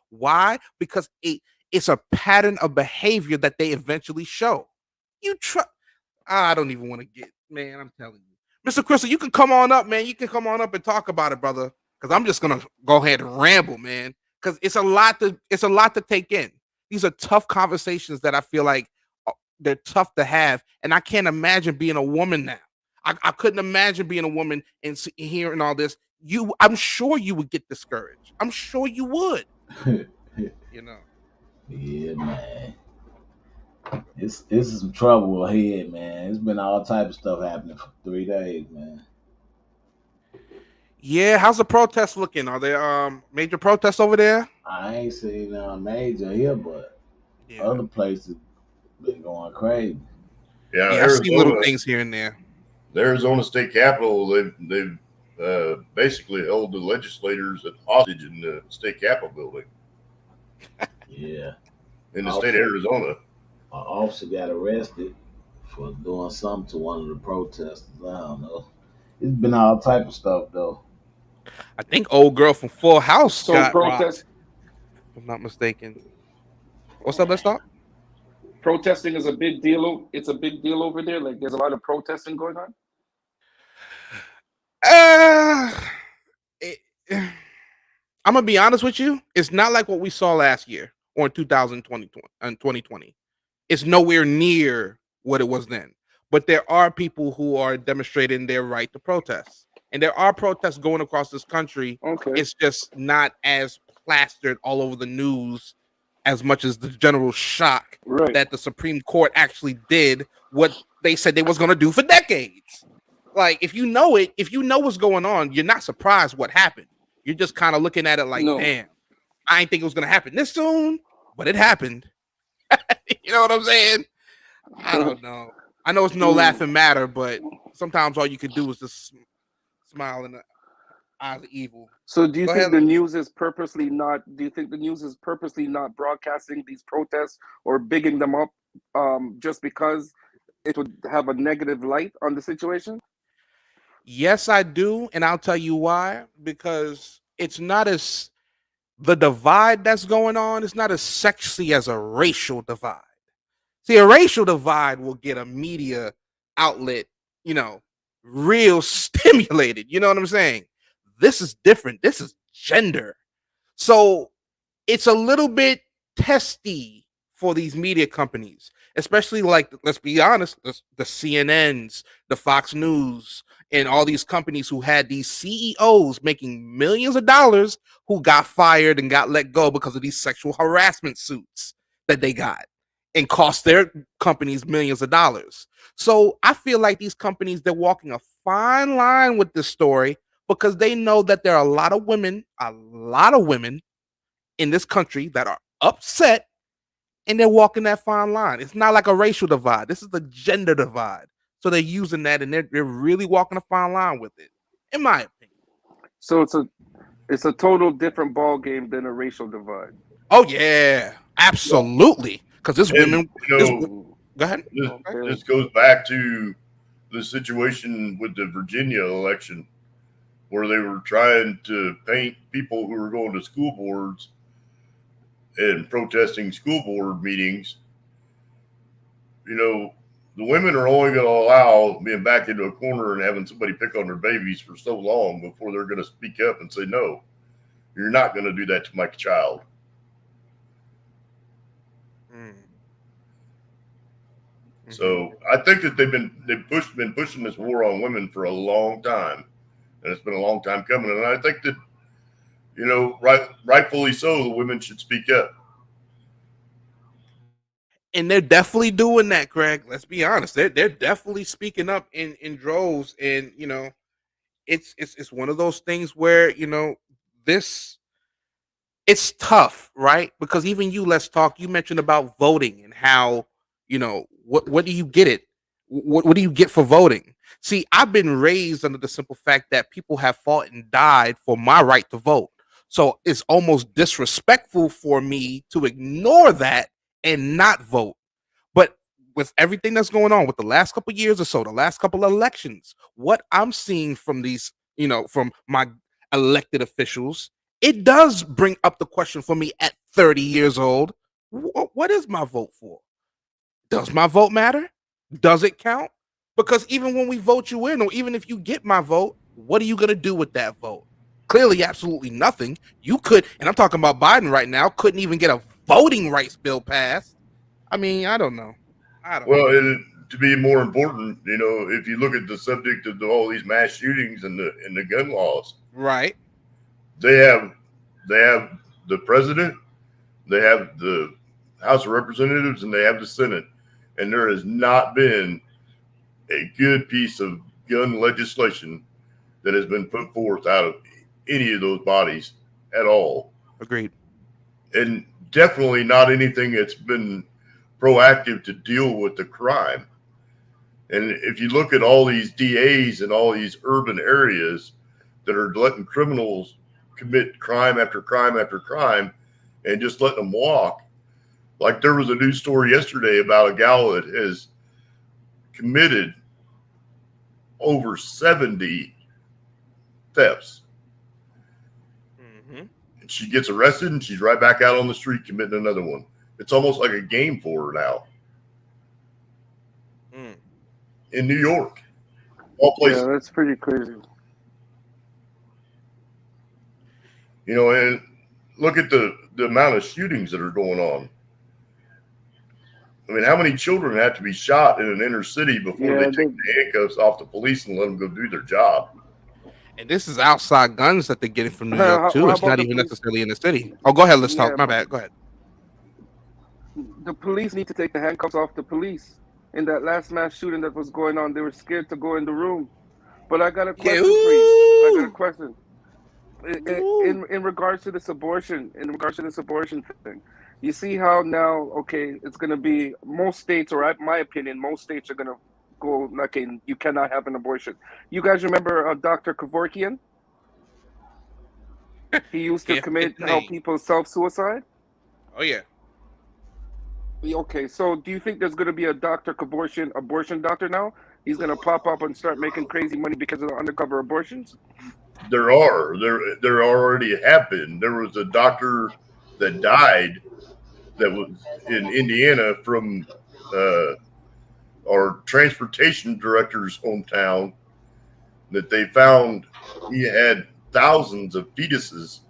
Why? Because it's a pattern of behavior that they eventually show. You try. I don't even want to get, man. I'm telling you, Mr. Crystal, you can come on up, man. You can come on up and talk about it, brother. Because I'm just gonna go ahead and ramble, man. Because it's a lot to take in. These are tough conversations that I feel like they're tough to have, and I can't imagine being a woman now. I couldn't imagine being a woman and hearing all this. I'm sure you would get discouraged. I'm sure you would. You know. Yeah, man. It's some trouble ahead, man. It's been all type of stuff happening for 3 days, man. Yeah, how's the protest looking? Are there major protests over there? I ain't seen major here, but Yeah. other places been going crazy. Yeah, Yeah, I see little things here and there. the Arizona State Capitol, they've basically held the legislators at hostage in the state capitol building Yeah. in the state of Arizona. An officer got arrested for doing something to one of the protesters. I don't know. It's been all type of stuff though. I think old girl from Full House So got robbed, if I'm not mistaken. What's up, let's talk? protesting is a big deal. It's a big deal over there. Like there's a lot of protesting going on. Uh, it, I'm gonna be honest with you. It's not like what we saw last year or in 2020 and 2020. It's nowhere near what it was then. But there are people who are demonstrating their right to protest, and there are protests going across this country. Okay. It's just not as plastered all over the news as much as the general shock Right. that the Supreme Court actually did what they said they was going to do for decades. Like if you know it, if you know what's going on, you're not surprised what happened. You're just kind of looking at it like, No. damn, I didn't think it was going to happen this soon, but it happened. You know what I'm saying? I don't know. I know it's no laughing matter, but sometimes all you can do is just smile in the eyes of evil. So do you Go think ahead. the news is purposely not? Do you think the news is purposely not broadcasting these protests or bigging them up, just because it would have a negative light on the situation? Yes, I do, and I'll tell you why. Because it's not as the divide that's going on. It's not as sexy as a racial divide. See, a racial divide will get a media outlet, you know, real stimulated. You know what I'm saying? This is different. This is gender. So it's a little bit testy for these media companies, especially like, let's be honest, the CNNs, the Fox News, and all these companies who had these CEOs making millions of dollars who got fired and got let go because of these sexual harassment suits that they got and cost their companies millions of dollars. So I feel like these companies, they're walking a fine line with this story because they know that there are a lot of women in this country that are upset and they're walking that fine line. It's not like a racial divide. This is the gender divide. So they're using that and they're really walking a fine line with it, in my opinion. So it's a total different ball game than a racial divide. Oh yeah, absolutely. Because this And women, this go ahead. Okay. this goes back to the situation with the Virginia election, where they were trying to paint people who were going to school boards and protesting school board meetings. You know, the women are only going to allow being back into a corner and having somebody pick on their babies for so long before they're going to speak up and say, no, you're not going to do that to my child. Mm. So I think that been pushing this war on women for a long time, and it's been a long time coming. And I think that, rightfully so, the women should speak up. And they're definitely doing that, Greg. Let's be honest. They're definitely speaking up in droves, and it's one of those things where this it's tough, right? Because even you, let's talk. You mentioned about voting and how what do you get it? What do you get for voting? See, I've been raised under the simple fact that people have fought and died for my right to vote. So it's almost disrespectful for me to ignore that and not vote. But with everything that's going on with the last couple of years or so, the last couple of elections, what I'm seeing from these, from my elected officials, it does bring up the question for me at 30 years old. What is my vote for? Does my vote matter? Does it count? Because even when we vote you in, or even if you get my vote, what are you going to do with that vote? Clearly, absolutely nothing. You could, and I'm talking about Biden right now, couldn't even get a voting rights bill passed. I mean, I don't know. Well, to be more important, if you look at the subject of all these mass shootings and the gun laws, right? They have the president, they have the House of Representatives, and they have the Senate, and there has not been a good piece of gun legislation that has been put forth out of any of those bodies at all. Agreed. And definitely not anything that's been proactive to deal with the crime. And if you look at all these DAs in all these urban areas that are letting criminals commit crime after crime after crime and just letting them walk, like there was a news story yesterday about a gal that has committed over 70 thefts. Mm-hmm. And she gets arrested and she's right back out on the street committing another one. It's almost like a game for her now. In New York, all places. Yeah, that's pretty crazy. And look at the amount of shootings that are going on. I mean, how many children have to be shot in an inner city before they take the handcuffs off the police and let them go do their job? And this is outside guns that they're getting from New York too. It's not even necessarily in the city. Oh, go ahead. Let's talk. My bad. Go ahead. The police need to take the handcuffs off the police. In that last mass shooting that was going on, they were scared to go in the room. But I got a question for you. I got a question. In regards to this abortion, thing, you see how now, okay, it's going to be most states, or in my opinion, most states are going to go, okay, you cannot have an abortion. You guys remember Dr. Kevorkian? He used to help people self-suicide? Oh, yeah. Okay, so do you think there's going to be a Dr. abortion doctor now? He's going to pop up and start making crazy money because of the undercover abortions? There already have been. There was a doctor that died that was in Indiana from our transportation director's hometown, that they found he had thousands of fetuses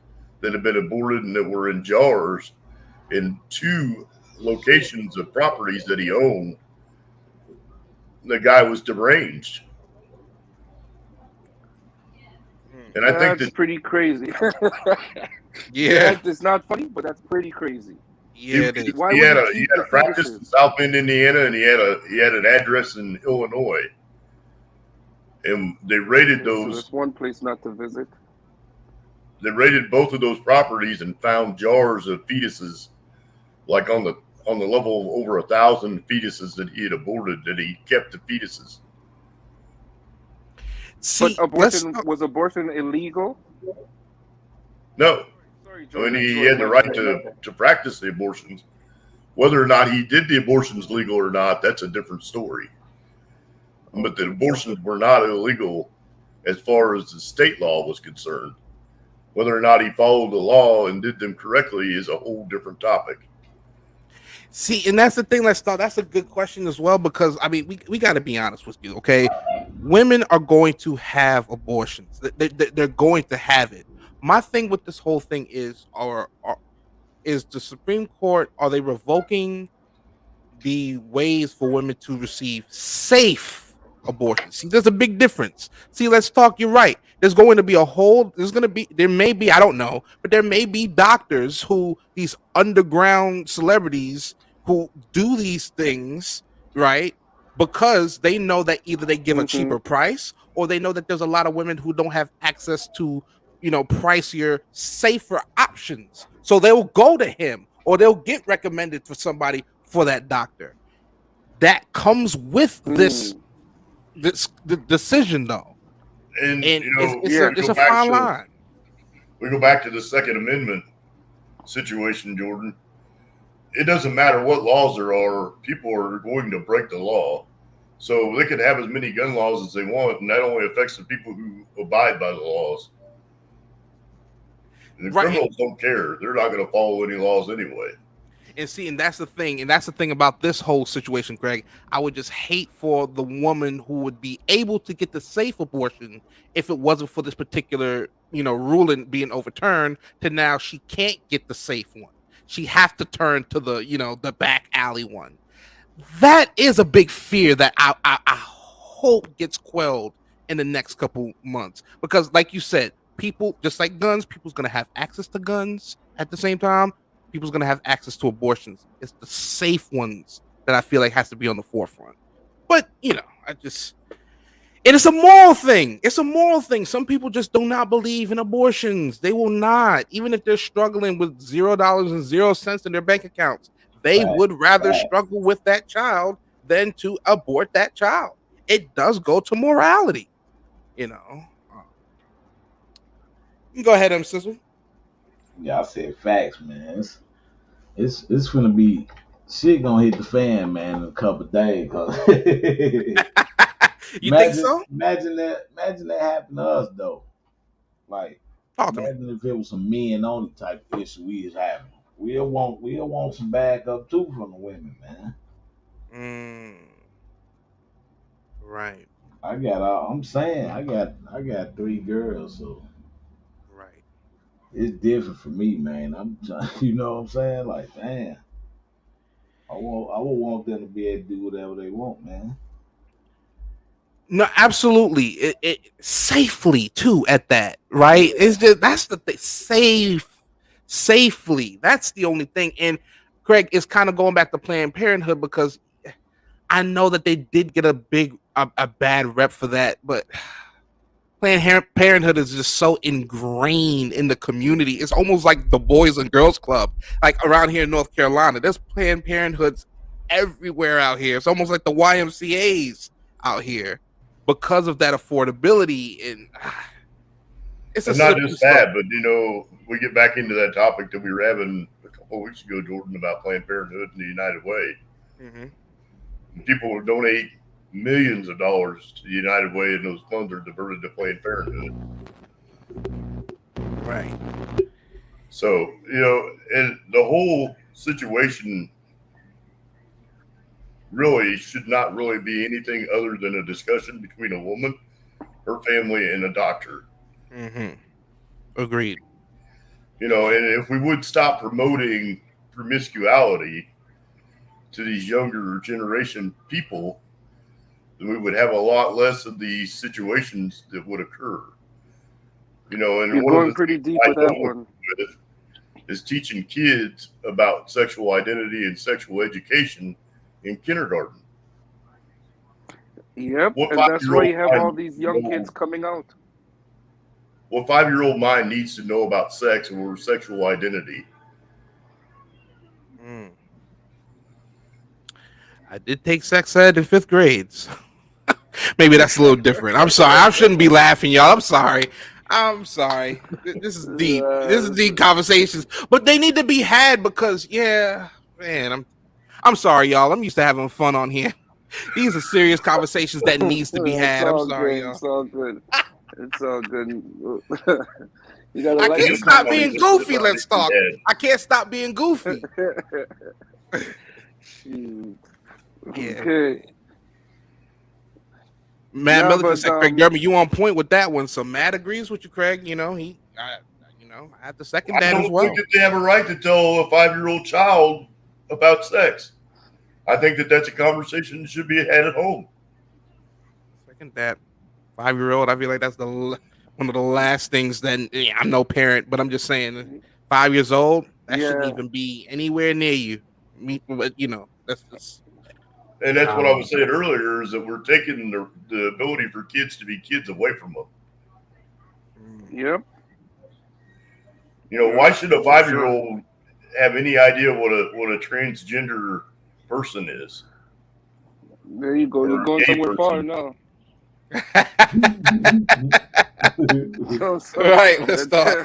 that had been aborted and that were in jars in 2 locations of properties that he owned. The guy was deranged. And I think that's pretty crazy. Yeah. It's not funny, but that's pretty crazy. Yeah, he had a practice in South Bend, Indiana, and he had an address in Illinois. And they raided those. So that's one place not to visit. They raided both of those properties and found jars of fetuses, like on the level of over 1,000 fetuses that he had aborted, that he kept the fetuses. See, but was abortion illegal? No. Sorry, Jordan, he had the right to practice the abortions. Whether or not he did the abortions legal or not, that's a different story. But the abortions were not illegal as far as the state law was concerned. Whether or not he followed the law and did them correctly is a whole different topic. See, and that's the thing. Let's start. That's a good question as well because I mean, we got to be honest with you, okay? Women are going to have abortions. They're going to have it. My thing with this whole thing is, is the Supreme Court, are they revoking the ways for women to receive safe abortion? See, there's a big difference. See, let's talk. You're right. There's going to be there may be, I don't know, but there may be doctors who, these underground celebrities who do these things, right? Because they know that either they give a Mm-hmm. cheaper price or they know that there's a lot of women who don't have access to, pricier, safer options. So they'll go to him or they'll get recommended for somebody for that doctor. That comes with this Mm. the decision though. And And Yeah. it's a fine line. we go back to the Second Amendment situation, Jordan. It doesn't matter what laws there are; people are going to break the law. So they can have as many gun laws as they want, and that only affects the people who abide by the laws. And the Right. criminals don't care; they're not going to follow any laws anyway. And see, and that's the thing, and that's the thing about this whole situation, Craig. I would just hate for the woman who would be able to get the safe abortion if it wasn't for this particular, ruling being overturned, to now she can't get the safe one. She has to turn to the back alley one. That is a big fear that I hope gets quelled in the next couple months. Because, like you said, people, just like guns, people's gonna have access to guns at the same time. People's gonna have access to abortions. It's the safe ones that I feel like has to be on the forefront. But I just, it is a moral thing. It's a moral thing. Some people just do not believe in abortions. They will not, even if they're struggling with $0 in their bank accounts. They Fact, would rather fact. struggle with that child than to abort that child. It does go to morality, you know. You can go ahead, Sizzle. Y'all said facts, man. It's gonna be shit gonna hit the fan, man, in a couple of days. You think so? Imagine that happened to us though. Like, Talk to me. imagine if it was some men only type of issue we was having. We'll want some backup too from the women, man. Mm, right, I'm saying I got 3 girls, so right. it's different for me, man. You know what I'm saying? Like, damn, I would want them to be able to do whatever they want, man. No, absolutely. It safely too at that, right? It's just that's the thing. Safely. That's the only thing. And Craig is kind of going back to Planned Parenthood because I know that they did get a bad rep for that, but Planned Parenthood is just so ingrained in the community. It's almost like the Boys and Girls Club, like around here in North Carolina. There's Planned Parenthoods everywhere out here. It's almost like the YMCA's out here because of that affordability, and it's a And not slippery just that, slope. but we get back into that topic that we were having a couple of weeks ago, Jordan, about Planned Parenthood and the United Way. Mm-hmm. People will donate millions of dollars to the United Way, and those funds are diverted to Planned Parenthood. Right. So, and the whole situation really should not really be anything other than a discussion between a woman, her family, and a doctor. Mm-hmm. Agreed. And if we would stop promoting promiscuity to these younger generation people, then we would have a lot less of these situations that would occur. And You're one of going the pretty things deep I with don't that one. with is teaching kids about sexual identity and sexual education in kindergarten. Yep, What and that's 5-year why old you have all mind these needs to young know? kids coming out. What 5-year old mind needs to know about sex or sexual identity? Mm. I did take sex ed in 5th grade. So maybe that's a little different. I'm sorry. I shouldn't be laughing, y'all. I'm sorry. I'm sorry. This is deep. This is deep conversations, but they need to be had because, yeah, man. I'm sorry, y'all. I'm used to having fun on here. These are serious conversations that needs to be It's had. I'm all sorry, good. y'all. It's all good. It's all good. You gotta I like can't the stop being conversation. Conversations goofy. that Let's need to be talk. had. I can't stop being goofy. Shoot. Yeah, Okay. Matt No, Milliken but said, Craig Dermott, you on point with that one. So Matt agrees with you, Craig. I have to second I that as don't think well. that they have a right to tell a 5-year-old child about sex. I think that that's a conversation that should be had at home. Second that. 5-year-old, I feel like that's one of the last things that I'm no parent, but I'm just saying 5 years old, that shouldn't yeah, even be anywhere near you. Me, but that's just And that's what I was Um, saying earlier is that we're taking the ability for kids to be kids away from them. mm. yep, Why yep, should a for 5-year sure. old have any idea what a transgender person is There you go. or You're a going gay somewhere far person? now. So Right, let's talk.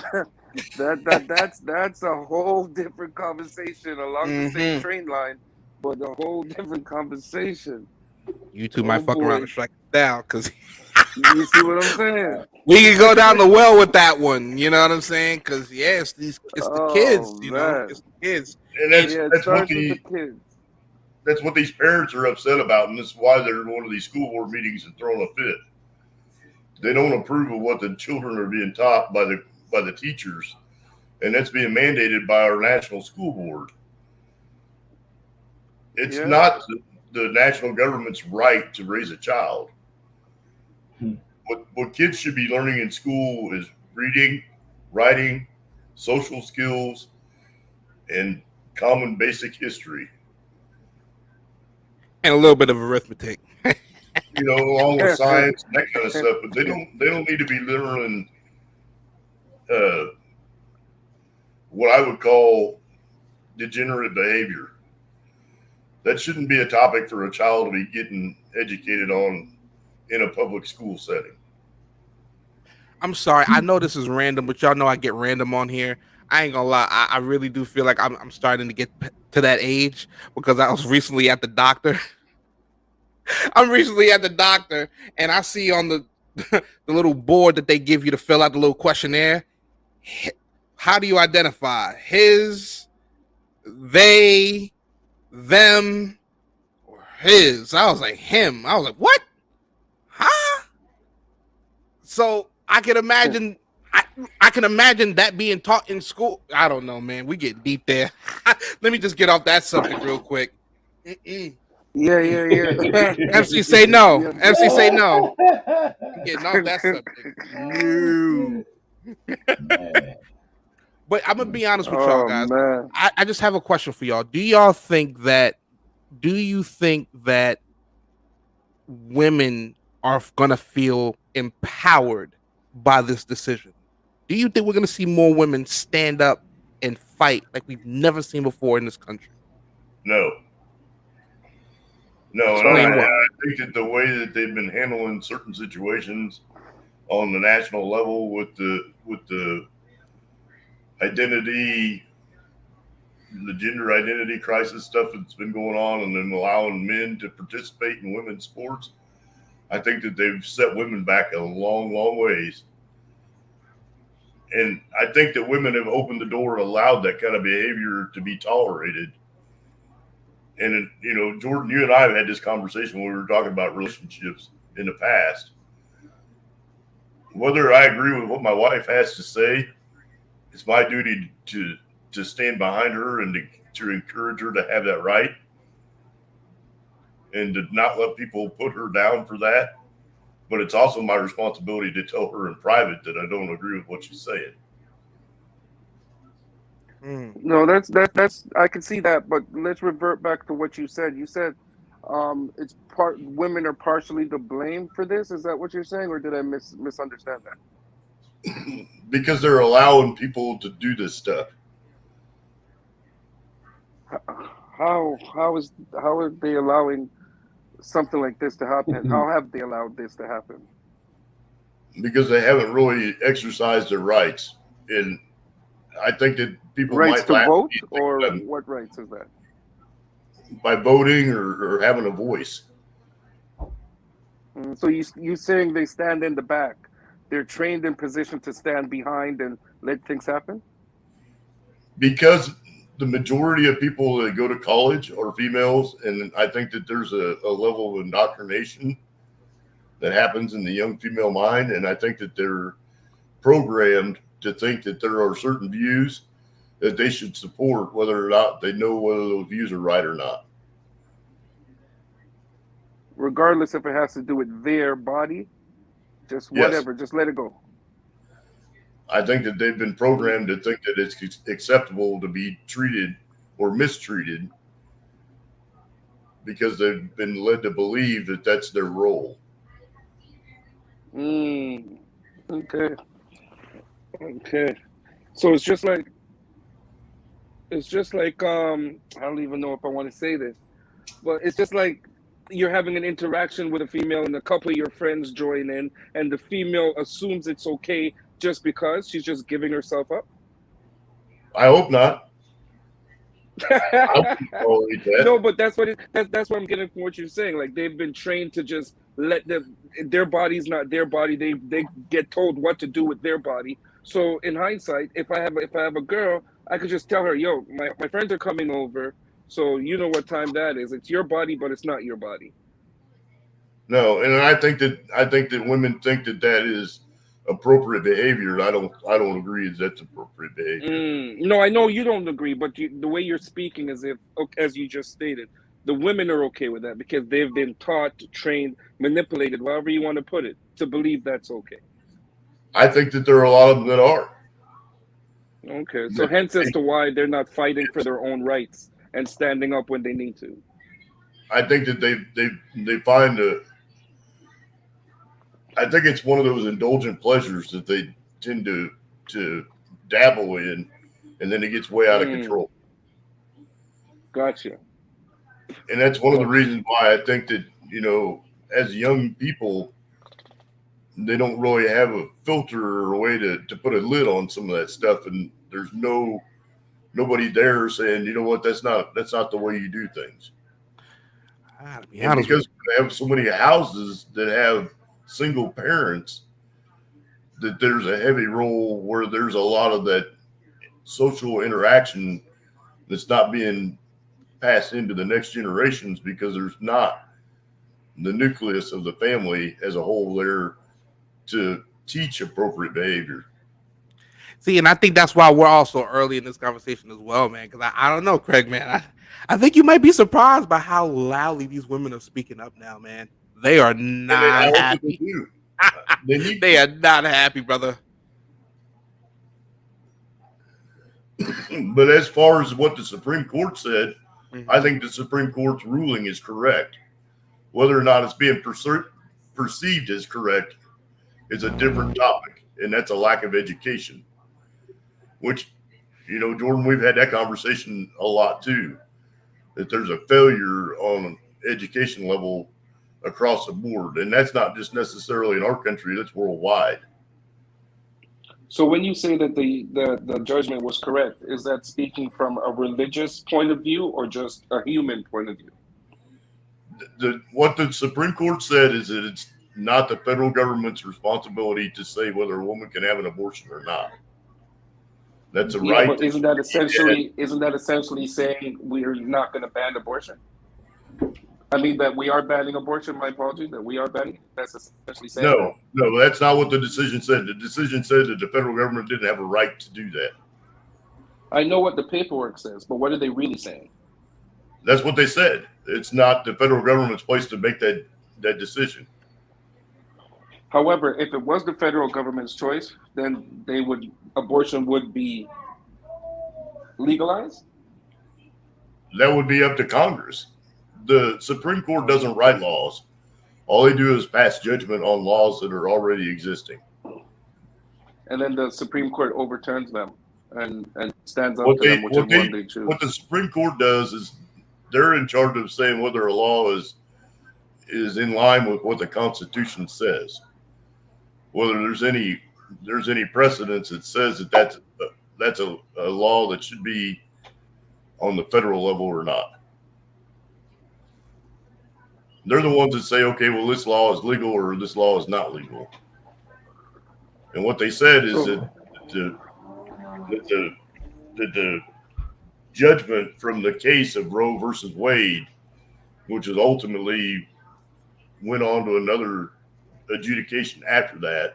that's a whole different conversation along the same Hmm. train line, but a whole different conversation. You two might Oh fuck around and boy, strike us down because you see what I'm saying? we can go down the well with that one. You know what I'm saying? Because it's the kids. Oh It's man, the kids. And And yeah, it that's what starts with the kids. these parents are upset about, and this is why they're in one of these school board meetings and throwing a fit. They don't approve of what the children are being taught by the teachers, and that's being mandated by our national school board. It's Yeah, not the national government's right to raise a child. What kids should be learning in school is reading, writing, social skills, and common basic history. a little bit of arithmetic. Along with science and that kind of stuff. But they don't need to be learning uh, what I would call degenerate behavior. That shouldn't be a topic for a child to be getting educated on in a public school setting. I'm sorry. I know this is random, but y'all know I get random on here. I ain't gonna lie. I really do feel like I'm starting to get to that age because I was recently at the doctor. I'm recently at the doctor, and I see on the the little board that they give you to fill out the little questionnaire. How do you identify his, they, them, or his? I was like him. I was like, what? Huh? So I can imagine. I can imagine that being taught in school. I don't know, man. We get deep there. Let me just get off that subject real quick. Mm-mm. yeah. MC say no. Yeah. MC say no. I'm getting off that subject. No. man. But I'm gonna be honest with y'all Oh guys. man. I just have a question for y'all. Do you think that women are gonna feel empowered by this decision? Do you think we're gonna see more women stand up and fight like we've never seen before in this country? No, no, and Explain I, why. I think that the way that they've been handling certain situations on the national level with the identity, the gender identity crisis stuff that's been going on, and then allowing men to participate in women's sports, I think that they've set women back a long, long ways. And I think that women have opened the door, allowed that kind of behavior to be tolerated. And Jordan, you and I have had this conversation when we were talking about relationships in the past. Whether I agree with what my wife has to say, it's my duty to stand behind her and to encourage her to have that right, and to not let people put her down for that. But it's also my responsibility to tell her in private that I don't agree with what she's saying. Mm. No, that's I can see that, but let's revert back to what you said. You said it's part women are partially to blame for this. Is that what you're saying, or did I misunderstand Because they're allowing people to do this stuff. that? How are they allowing something like this to happen? How have they allowed this to happen? Because they haven't really exercised their rights. And I think that people Rights might to laugh vote, at me or and think what rights is that? by voting or having a voice. So you saying they stand in the back? They're trained in position to stand behind and let things happen. Because the majority of people that go to college are females, and I think that there's a level of indoctrination that happens in the young female mind, and I think that they're programmed to think that there are certain views that they should support, whether or not they know whether those views are right or not. Regardless if it has to do with their body, just whatever, just let it go. I think that they've been programmed to think that it's acceptable to be treated or mistreated because they've been led to believe that that's their role. Okay. So it's just like I don't even know if I want to say this, but it's just like you're having an interaction with a female and a couple of your friends join in, and the female assumes it's okay just because she's just giving herself up. I hope not. I wouldn't tolerate that. No, but that's what that's what I'm getting from what you're saying. Like they've been trained to just let their body's not their body. They get told what to do with their body. So in hindsight, if I have a girl, I could just tell her, yo, my friends are coming over, so you know what time that is. It's your body, but it's not your body. No, and I think that women think that is appropriate behavior. I don't agree that that's appropriate behavior. No, I know you don't agree, but the way you're speaking is if, as you just stated, the women are okay with that because they've been taught, trained, manipulated, however you want to put it, to believe that's okay. I think that there are a lot of them that are. Okay, so hence as to why they're not fighting for their own rights and standing up when they need to. I think that they find I think it's one of those indulgent pleasures that they tend to dabble in, and then it gets way out of control. Gotcha. And that's one of the reasons why I think that, as young people, they don't really have a filter or a way to put a lid on some of that stuff, and there's nobody there saying, you know what, that's not the way you do things. And because they have so many houses that have single parents, that there's a heavy role where there's a lot of that social interaction that's not being passed into the next generations because there's not the nucleus of the family as a whole there to teach appropriate behavior. See, and I think that's why we're also early in this conversation as well, man. Because I don't know, Craig, man. I think you might be surprised by how loudly these women are speaking up now, man. They are not happy. They are not happy, brother. But as far as what the Supreme Court said, I think the Supreme Court's ruling is correct. Whether or not it's being perceived as correct is a different topic, and that's a lack of education. Which, Jordan, we've had that conversation a lot too, that there's a failure on an education level across the board. And that's not just necessarily in our country, that's worldwide. So when you say that the judgment was correct, is that speaking from a religious point of view or just a human point of view? What the Supreme Court said is that it's not the federal government's responsibility to say whether a woman can have an abortion or not. That's a right. But isn't that essentially saying we're not going to ban abortion? I mean that we are banning abortion. My apologies. That we are banning. That's essentially saying. No, that's not what the decision said. The decision said that the federal government didn't have a right to do that. I know what the paperwork says, but what are they really saying? That's what they said. It's not the federal government's place to make that decision. However, if it was the federal government's choice, then abortion would be legalized? That would be up to Congress. The Supreme Court doesn't write laws. All they do is pass judgment on laws that are already existing. And then the Supreme Court overturns them and stands up to them, whichever one they choose. What the Supreme Court does is they're in charge of saying whether a law is in line with what the Constitution says. Whether there's any precedence that says that that's a law that should be on the federal level or not. They're the ones that say, okay, well, this law is legal or this law is not legal. And what they said is that the judgment from the case of Roe versus Wade, which is ultimately went on to another adjudication after that,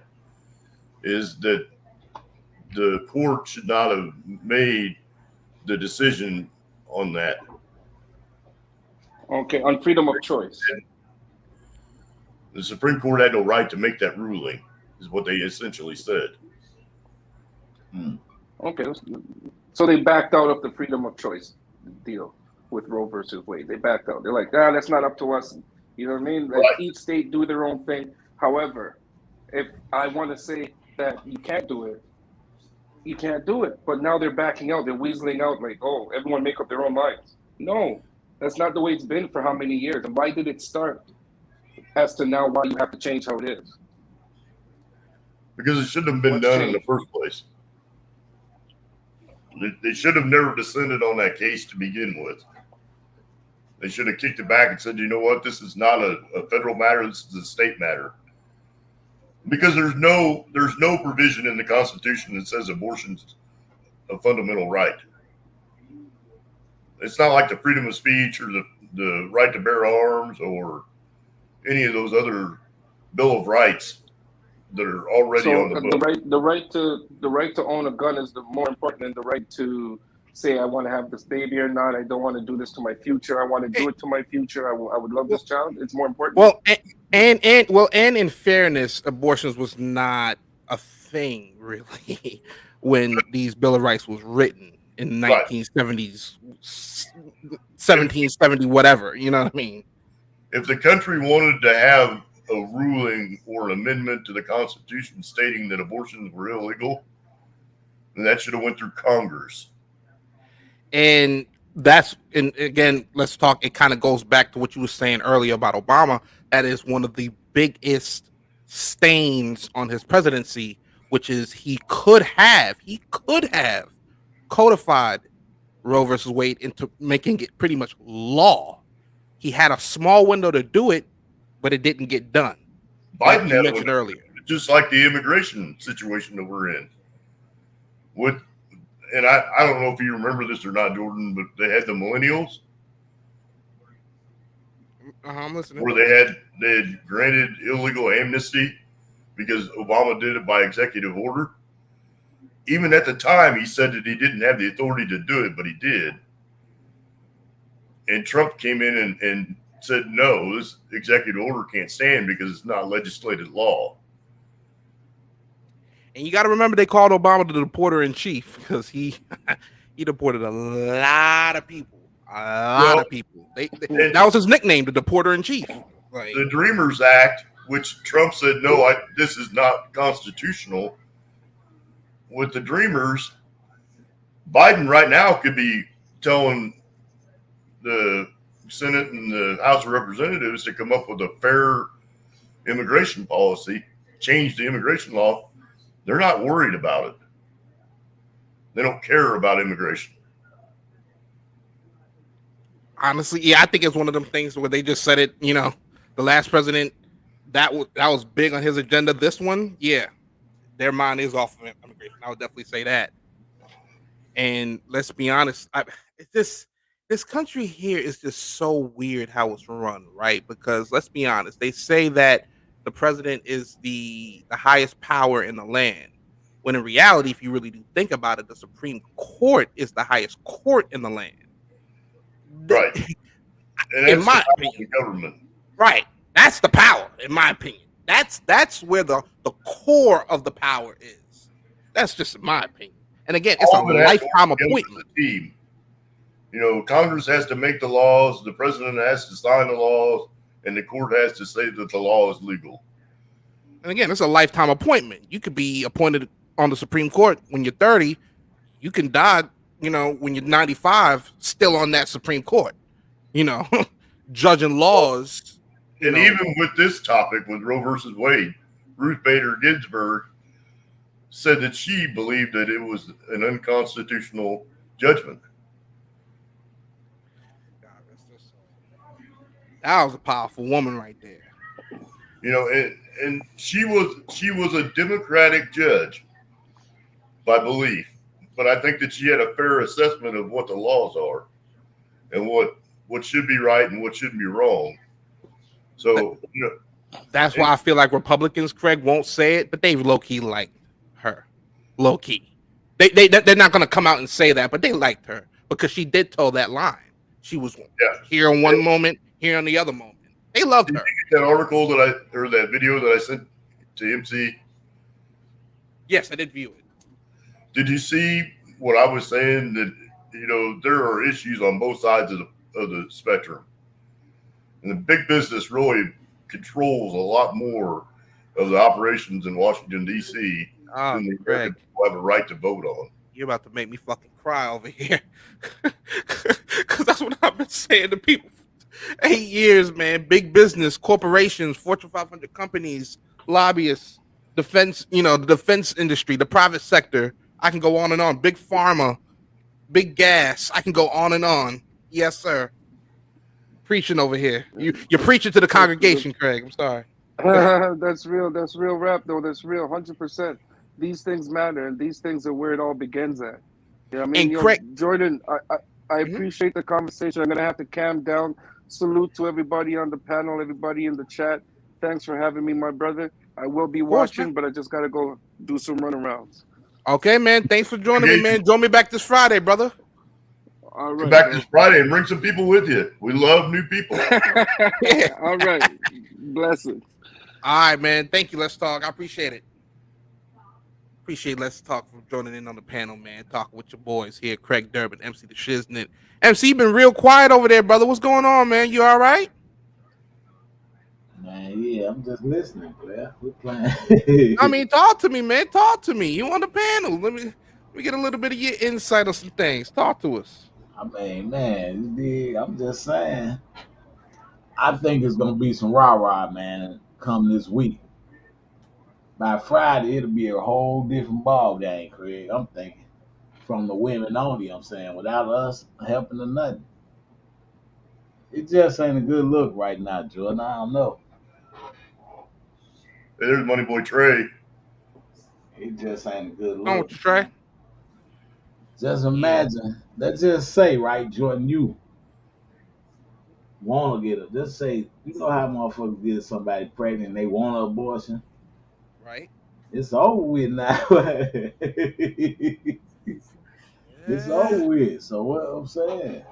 is that the court should not have made the decision on that. Okay, on freedom of choice. The Supreme Court had no right to make that ruling, is what they essentially said. Okay, so they backed out of the freedom of choice deal with Roe versus Wade. They backed out. They're like, that's not up to us. You know what I mean? Like Right. each state do their own thing. However, if I want to say that you can't do it, you can't do it. But now they're backing out. They're weaseling out like, oh, everyone make up their own minds. No, that's not the way it's been for how many years. And why did it start as to now why you have to change how it is? Because it shouldn't have been What's done in the changed? first place. They should have never descended on that case to begin with. They should have kicked it back and said, you know what, this is not a federal matter, this is a state matter. Because there's no provision in the Constitution that says abortion's a fundamental right. It's not like the freedom of speech or the right to bear arms or any of those other Bill of Rights that are already on the book. The right to own a gun is more important than the right to say I want to have this baby or not. I don't want to do this to my future. I want to do it to my future. I would love this child. It's more important. Well, and in fairness, abortions was not a thing really when these Bill of Rights was written in the 1970s, 1770, whatever. You know what I mean? If the country wanted to have a ruling or an amendment to the Constitution stating that abortions were illegal, then that should have went through Congress. And that's, and again, let's talk. It kind of goes back to what you were saying earlier about Obama. That is one of the biggest stains on his presidency, which is he could have codified Roe versus Wade into making it pretty much law. He had a small window to do it, but it didn't get done. Biden like you mentioned earlier, just like the immigration situation that we're in. And I don't know if you remember this or not, Jordan, but they had the millennials. I'm listening. Where they had granted illegal amnesty because Obama did it by executive order. Even at the time, he said that he didn't have the authority to do it, but he did. And Trump came in and said, no, this executive order can't stand because it's not legislated law. And you got to remember, they called Obama the deporter in chief because he deported a lot of people. That was his nickname, the deporter in chief. Like, the Dreamers Act, which Trump said, no, this is not constitutional. With the Dreamers, Biden right now could be telling the Senate and the House of Representatives to come up with a fair immigration policy, change the immigration law. They're not worried about it. They don't care about immigration. Honestly, yeah, I think it's one of them things where they just said it, you know, the last president, that was big on his agenda. This one, yeah, their mind is off of immigration. I would definitely say that. And let's be honest, this country here is just so weird how it's run, right? Because let's be honest, they say that the president is the highest power in the land, when in reality, if you really do think about it, the Supreme Court is the highest court in the land. Right. And in my opinion, government. Right. That's the power, in my opinion. That's where the core of the power is. That's just my opinion. And again, it's a lifetime appointment. Team. You know, Congress has to make the laws, the president has to sign the laws, and the court has to say that the law is legal. And again, it's a lifetime appointment. You could be appointed on the Supreme Court when you're 30. You can die, you know, when you're 95, still on that Supreme Court, you know, judging laws. And even with this topic, with Roe versus Wade, Ruth Bader Ginsburg said that she believed that it was an unconstitutional judgment. That was a powerful woman right there. You know, and she was a Democratic judge by belief, but I think that she had a fair assessment of what the laws are and what should be right and what should be wrong. So That's why I feel like Republicans, Craig, won't say it, but they low key liked her. Low key. They're not gonna come out and say that, but they liked her because she did toe that line. She was here on one moment, here on the other moment. They loved did her. you get that article or that video that I sent to MC? Yes, I did view it. Did you see what I was saying? That there are issues on both sides of the spectrum, and the big business really controls a lot more of the operations in Washington D.C. than the American people have a right to vote on. You're about to make me fucking cry over here, because that's what I've been saying to people. 8 years, man. Big business, corporations, Fortune 500 companies, lobbyists, defense. The defense industry, the private sector. I can go on and on. Big pharma, big gas. I can go on and on. Yes, sir. Preaching over here. You're preaching to the congregation, Craig. I'm sorry. That's real. That's real rap, though. That's real, 100%. These things matter, and these things are where it all begins at. Yeah, I mean, And Craig, Jordan, I appreciate the conversation. I'm gonna have to calm down. Salute to everybody on the panel, everybody in the chat. Thanks for having me, my brother. I will be watching, but I just gotta go do some runarounds. Okay, man. Thanks for joining me, man. Join me back this Friday, brother. All right. Come back this Friday and bring some people with you. We love new people. All right. Blessings. All right, man. Thank you. Let's talk. I appreciate it. Appreciate Let's Talk for joining in on the panel, man. Talking with your boys here, Craig Durbin, MC the Shiznit. MC, you been real quiet over there, brother. What's going on, man? You all right? Man, yeah, I'm just listening, player. We're playing. I mean, talk to me, man. Talk to me. You on the panel. Let me get a little bit of your insight on some things. Talk to us. I mean, man, I'm just saying. I think it's gonna be some rah-rah, man, come this week. By Friday, it'll be a whole different ball game, Craig. I'm thinking from the women only. I'm saying without us helping or nothing. It just ain't a good look right now, Jordan. I don't know. Hey, there's Money Boy Trey. It just ain't a good Come on look. with you, Trey. Just imagine. Let's just say, right, Jordan, you want to get it. Just say, you know how motherfuckers get somebody pregnant and they want an abortion? Right. It's over with now. It's over with. So what I'm saying,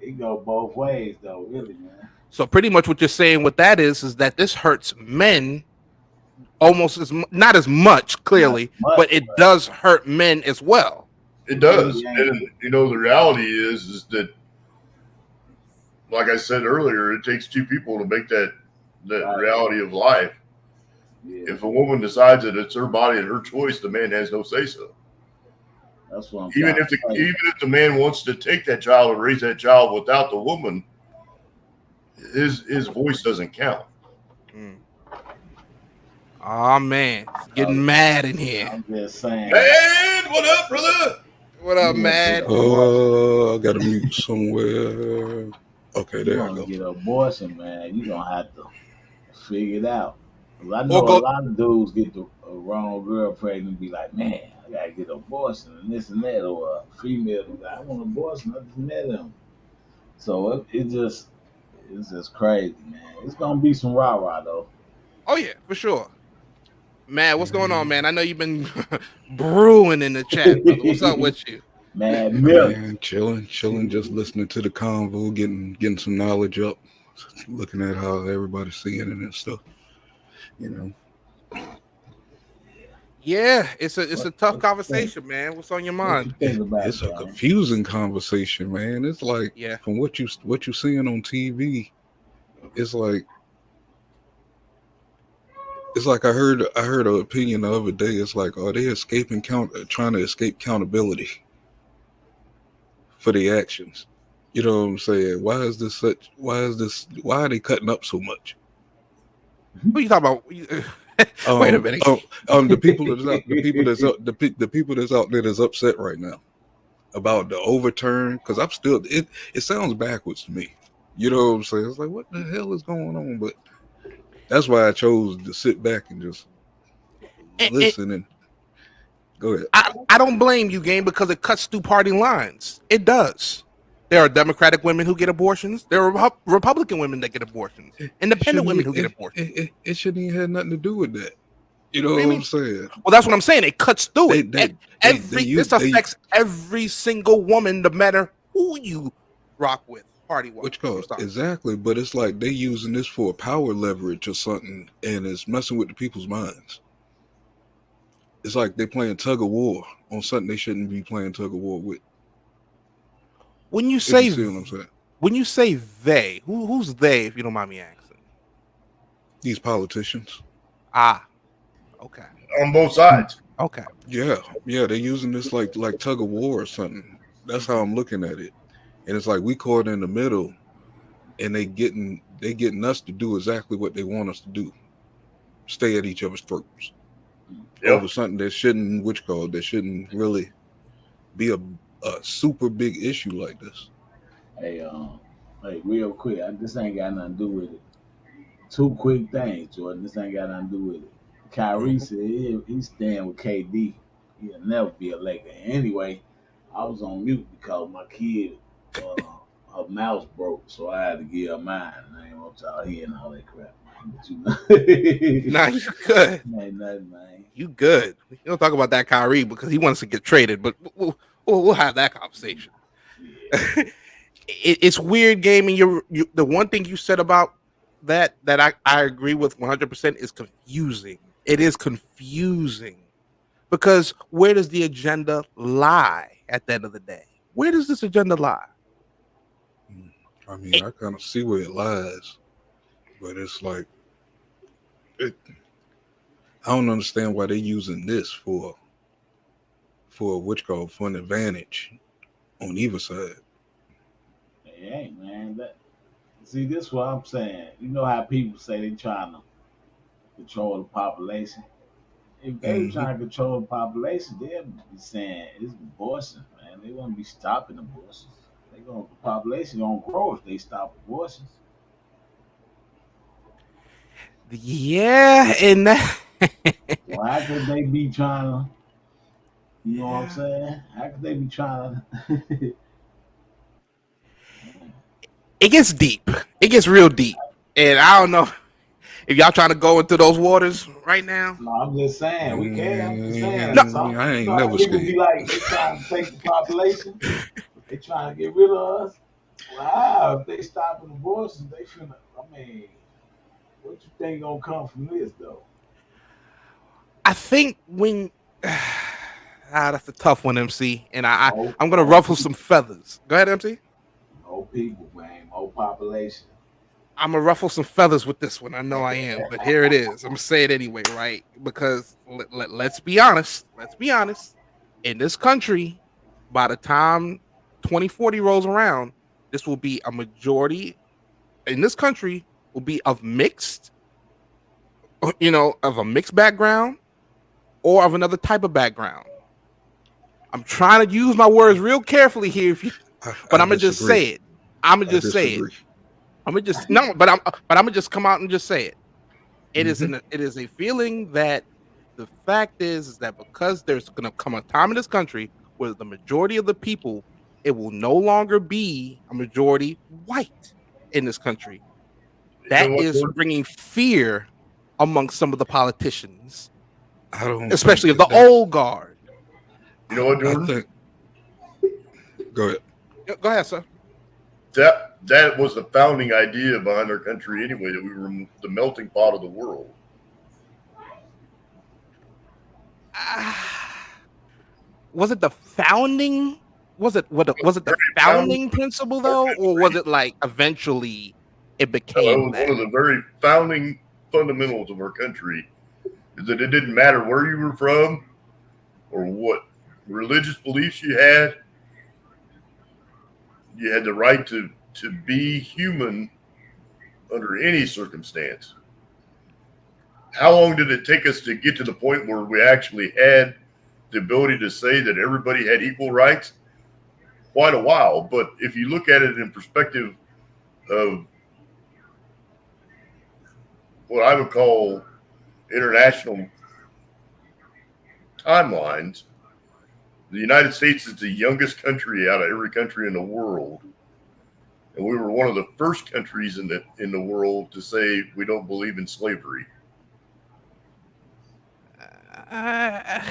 it go both ways though, really, man. So pretty much what you're saying with that is that this hurts men almost not as much, clearly, but it does hurt men as well. It does. And the reality is that, like I said earlier, it takes two people to make that reality of life. Yeah. If a woman decides that it's her body and her choice, the man has no say so. That's what I'm even if the man wants to take that child and raise that child without the woman, his voice doesn't count. Oh man, it's getting mad in here. I'm just saying. Man, what up, brother? What up, man? I got to mute somewhere. Okay, there I go. Get an abortion, man. You gonna have to figure it out. I know a lot of dudes get the wrong girl pregnant and be like, man, I gotta get an abortion and this and that, or a female be like, I want an abortion, I just met him. So it's just crazy, man. It's gonna be some rah-rah though. Oh yeah, for sure. Man, what's going on, man? I know you've been brewing in the chat, brother. What's up with you? Man, chilling, just listening to the convo, getting some knowledge up, looking at how everybody's seeing it and stuff. Yeah, it's a tough conversation, man. What's on your mind? It's a confusing conversation, man. It's like from what you seeing on TV, it's like I heard an opinion the other day. It's like, are they trying to escape accountability for the actions? You know what I'm saying? Why are they cutting up so much? What are you talking about? Wait a minute. The people that's out there that's upset right now about the overturn, because I'm still it sounds backwards to me. You know what I'm saying? It's like, what the hell is going on? But that's why I chose to sit back and just listen and Go ahead. I don't blame you, game, because it cuts through party lines. It does. There are Democratic women who get abortions. There are Republican women that get abortions. It Independent shouldn't. women who get abortions. It shouldn't even have nothing to do with that. You What do you know what I'm mean? saying? Well, that's what I'm saying. It cuts through They it. they they Every use this they affects every single woman, no matter who you rock with, party wise. what you call I'm it sorry. exactly, but it's like they using this for a power leverage or something, and it's messing with the people's minds. It's like they playing tug of war on something they shouldn't be playing tug of war with. When you If you say see what I'm saying, when you say they, who's they? If you don't mind me asking. these politicians. Ah, okay, on both sides. okay. Yeah, yeah, they're using this like tug of war or something. That's how Mhm. I'm looking at it. And it's like we caught in the middle, and they getting us to do exactly what they want us to do. Stay at each other's throats over Yep. something that shouldn't, which called that shouldn't really be a super big issue like this. Hey, real quick, this ain't got nothing to do with it. Two quick things, Jordan. This ain't got nothing to do with it. Kyrie Mhm. said he's staying with KD. He'll never be a Laker. Anyway, I was on mute because my kid, her mouse broke, so I had to give her mine. I ain't want y'all hearing all that crap, man. But you know, Nah, you good. ain't nothing, man. You good. You don't talk about that Kyrie because he wants to get traded, but we'll have that conversation. Yeah, It's weird gaming. You the one thing you said about that I agree with 100% is confusing. It is confusing because where does the agenda lie at the end of the day? Where does this agenda lie? Mm. I mean, It, I kind of see where it lies, but it's like it, I don't understand why they're using this for which called for an advantage on either side. it ain't, man. See, this is what I'm saying. You know how people say they trying to control the population. If they were Hmm. trying to control the population, they'd be saying it's abortion, man. They wouldn't be stopping abortions. The population gonna grow if they stop abortions. yeah, and that, So how could they be trying to, you know what I'm yeah, saying? How could they be trying to? it gets deep. It gets real deep, and I don't know if y'all trying to go into those waters right now. No, I'm just saying we can. I'm just No, saying. I You ain't know how never people be scared. like they trying to take the population. They trying to get rid of us. Wow, if they stopping abortions, they finna. I mean, what you think gonna come from this though? I think when that's a tough one, MC, and More, I'm gonna more ruffle some people, feathers. Go ahead, MC. more people, man, more population. I'm gonna ruffle some feathers with this one. I know I am, but here it is. I'm gonna say it anyway, right? Because let's be honest. Let's be honest. In this country, by the time 2040 rolls around, this will be a majority in this country will be of mixed, of a mixed background or of another type of background. I'm trying to use my words real carefully here, but I I'm gonna just disagree. say it. I'm gonna I just say it. disagree. I'm gonna just no, but I'm gonna just come out and just say it. Hmm. It is a feeling that the fact is that because there's gonna come a time in this country where the majority of the people it will no longer be a majority white in this country. You That know what, is Jordan? bringing fear amongst some of the politicians, I don't think especially of the that's. old guard. You know what, I Jordan? think. Go ahead. Go ahead, sir. That was the founding idea behind our country anyway. That we were the melting pot of the world. Was it the founding? Was it the Very founding. founding principle though, or was it like eventually it It became was one that? of the very founding fundamentals of our country. Is that it didn't matter where you were from or what religious beliefs you had. You had the right to be human under any circumstance. How long did it take us to get to the point where we actually had the ability to say that everybody had equal rights? Quite a while. But if you look at it in perspective of what I would call international timelines, The United States is the youngest country out of every country in the world, and we were one of the first countries in the world to say we don't believe in slavery. Uh, I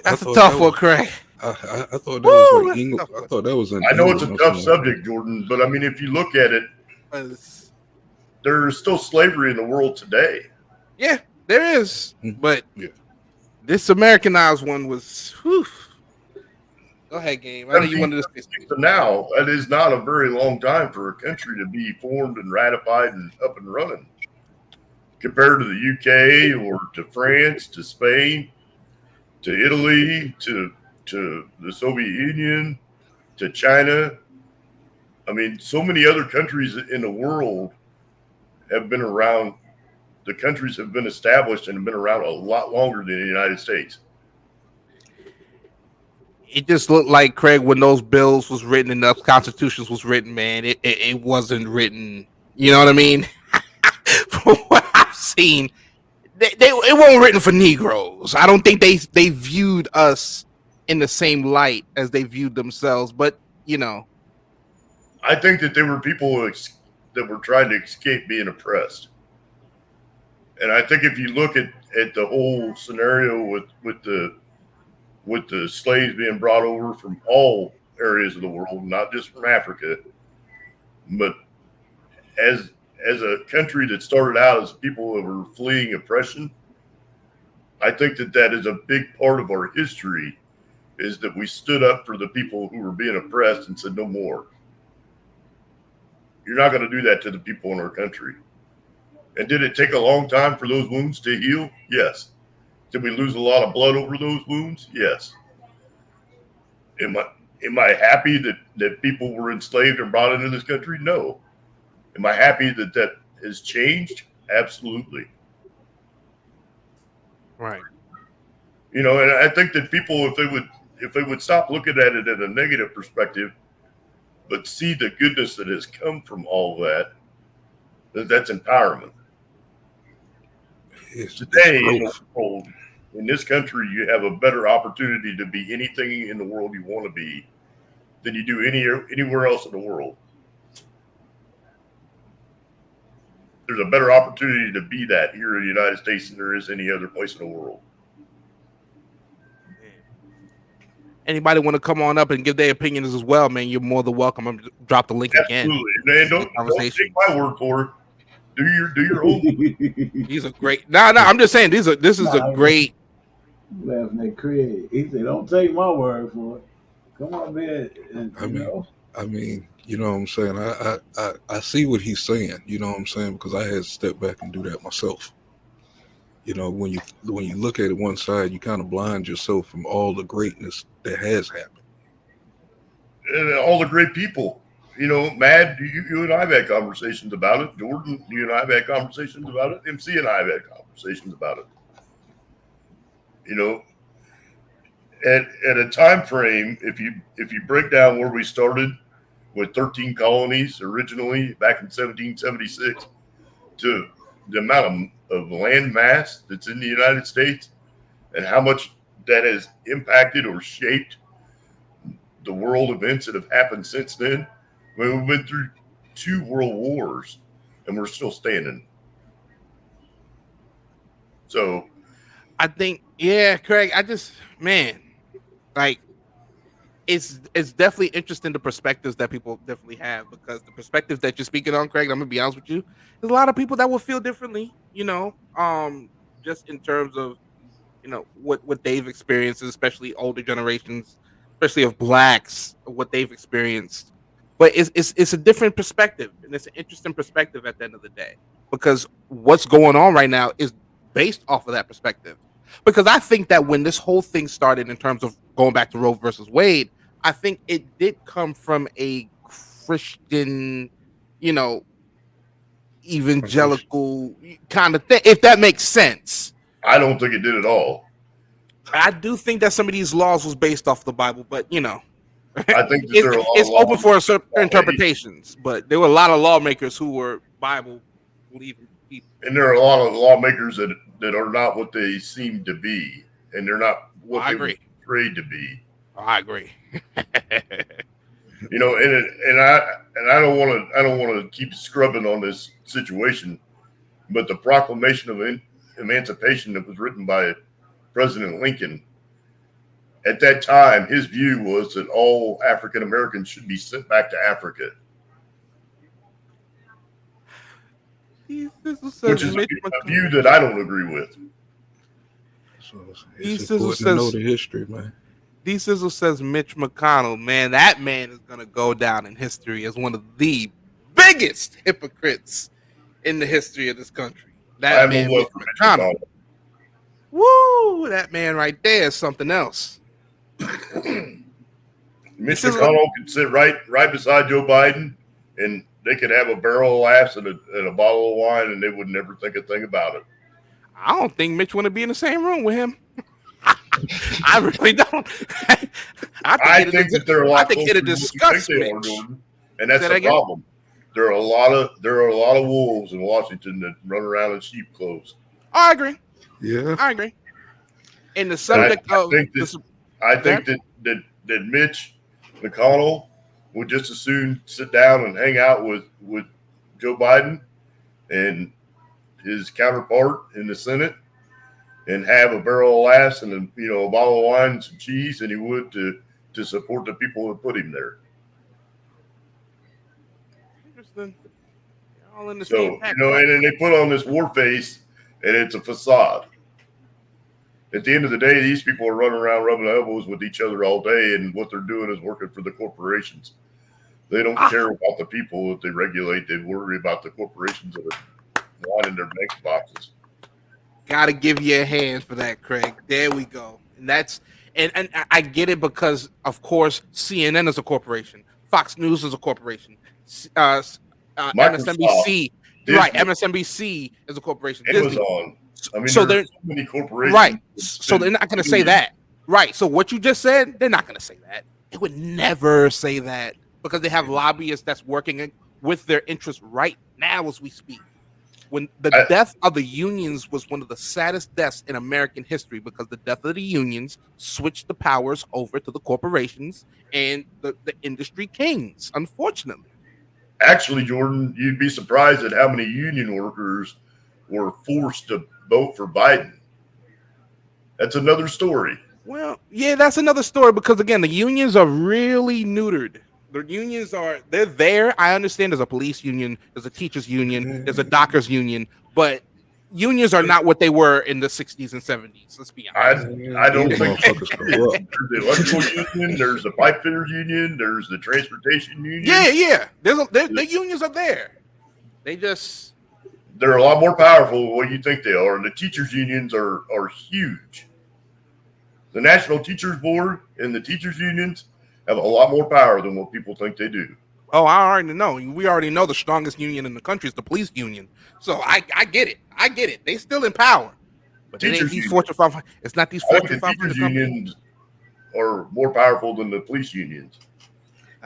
that's a thought that tough one, was Craig. I thought that was like Woo, that's a England. tough I one. thought that was in I know it's England a or tough something like that. subject, Jordan, but I mean, if you look at it, 'Cause, there is still slavery in the world today. yeah, there is, Mhm. but Yeah. this Americanized one was. Whew. Go ahead, game. I know you wanted to say 1776 to now, that is not a very long time for a country to be formed and ratified and up and running. Compared to the UK or to France, to Spain, to Italy, to the Soviet Union, to China. I mean, so many other countries in the world have been around. The countries have been established and have been around a lot longer than the United States. it just looked like Craig when those bills was written and those constitutions was written, man. It wasn't written. You know what I mean? From what I've seen, it wasn't written for Negroes. I don't think they viewed us in the same light as they viewed themselves. But you know, I think that there were people that were trying to escape being oppressed. And I think if you look at the whole scenario with the slaves being brought over from all areas of the world, not just from Africa, but as as a country that started out as people that were fleeing oppression, I think that that is a big part of our history, is that we stood up for the people who were being oppressed and said no more. You're not going to do that to the people in our country. And did it take a long time for those wounds to heal? Yes. Did we lose a lot of blood over those wounds? Yes. Am I happy that people were enslaved and brought into this country? No. Am I happy that that has changed? Absolutely. right? You know, and I think that people, if they would stop looking at it in a negative perspective, but see the goodness that has come from all that, that's empowerment. It's Today in the growth. world, in this country, you have a better opportunity to be anything in the world you want to be than you do anywhere else in the world. There's a better opportunity to be that here in the United States than there is any other place in the world. Anybody want to come on up and give their opinions as well, man? You're more than welcome. I'm gonna drop the link again. Absolutely, man. Don't take my word for it. Do your own. These are great. No, I'm just saying this is a Nah, great. laughing at Craig. He said, "Don't take my word for it. Come on, man." And, I mean, you know what I'm saying. I see what he's saying. You know what I'm saying, because I had to step back and do that myself. You know, when you look at it one side, you kind of blind yourself from all the greatness that has happened. And all the great people. You know, Mad, you and I have had conversations about it. Jordan, you and I have had conversations about it. MC and I have had conversations about it. You know, at a time frame, if you break down where we started with 13 colonies originally back in 1776 to the amount of land mass that's in the United States and how much that has impacted or shaped the world events that have happened since then. I mean, we've been through 2 world wars and we're still standing. So I think, yeah, Craig. I just, man, like it's definitely interesting the perspectives that people definitely have, because the perspectives that you're speaking on, Craig, I'm gonna be honest with you, there's a lot of people that will feel differently, just in terms of what they've experienced, especially older generations, especially of blacks, what they've experienced. But it's a different perspective, and it's an interesting perspective at the end of the day, because what's going on right now is based off of that perspective. Because I think that when this whole thing started, in terms of going back to Roe versus Wade, I think it did come from a Christian, you know, Foundation. evangelical kind of thing, if that makes sense. I don't think it did at all. I do think that some of these laws was based off the Bible, but I think that there are a lot of it's open laws for certain already, interpretations. But there were a lot of lawmakers who were Bible believing people. and there are a lot of lawmakers that are not what they seem to be, and they're not Well, what I they were agree. afraid to be. Oh, I agree. You know, and I don't want to keep scrubbing on this situation, but the Proclamation of Emancipation that was written by President Lincoln at that time, his view was that all African Americans should be sent back to Africa, This which says is Mitch a McConnell. view that I don't agree with. So it's These important Sizzle to know says the history, man. Sizzle says Mitch McConnell. Man, that man is gonna go down in history as one of the biggest hypocrites in the history of this country. I That have no man, love Mitch for Mitch McConnell. McConnell. Woo! That man right there is something else. Mitch This is McConnell could sit right beside Joe Biden, and they could have a barrel of laughs and a bottle of wine, and they would never think a thing about it. I don't think Mitch want to be in the same room with him. I really don't. I think that they're a lot closer it'll than what you think disgust they are, Mitch. Jordan, and that's Say that the again? problem. There are a lot of wolves in Washington that run around in sheep clothes. I agree. Yeah. I agree. And the And subject of I think that Mitch McConnell would just as soon sit down and hang out with Joe Biden and his counterpart in the Senate and have a barrel of laughs and a bottle of wine and some cheese than he would to support the people who put him there. interesting. They're all in the So same pack. and then they put on this war face, and it's a facade. At the end of the day, these people are running around rubbing elbows with each other all day, and what they're doing is working for the corporations. They don't care about the people that they regulate. They worry about the corporations that are lining their bank boxes. Gotta give you a hand for that, Craig. There we go. And that's and I get it because of course CNN is a corporation, Fox News is a corporation, MSNBC, right? MSNBC is a corporation. Amazon. I mean, so there's so many corporations. right. So they're not going to say that, right? So what you just said, they're not going to say that. They would never say that because they have lobbyists that's working with their interests right now as we speak. When the death of the unions was one of the saddest deaths in American history because the death of the unions switched the powers over to the corporations and the industry kings, unfortunately. Actually, Jordan, you'd be surprised at how many union workers were forced to vote for Biden. That's another story. Well, yeah, that's another story because again, the unions are really neutered. The unions they're there. I understand there's a police union, there's a teachers union, there's a dockers union, but unions are not what they were in the 60s and 70s. Let's be honest. I don't think motherfuckers corrupt. there's the electrical union, there's the pipe fitters union, there's the transportation union. Yeah. The unions are there. They're a lot more powerful than what you think they are. And the teachers unions are huge. The National Teachers Board and the teachers unions have a lot more power than what people think they do. Oh, I already know. We already know the strongest union in the country is the police union. So I get it. They still in power. But it ain't these Fortune 500. It's not these Fortune 500 teachers unions are more powerful than the police unions.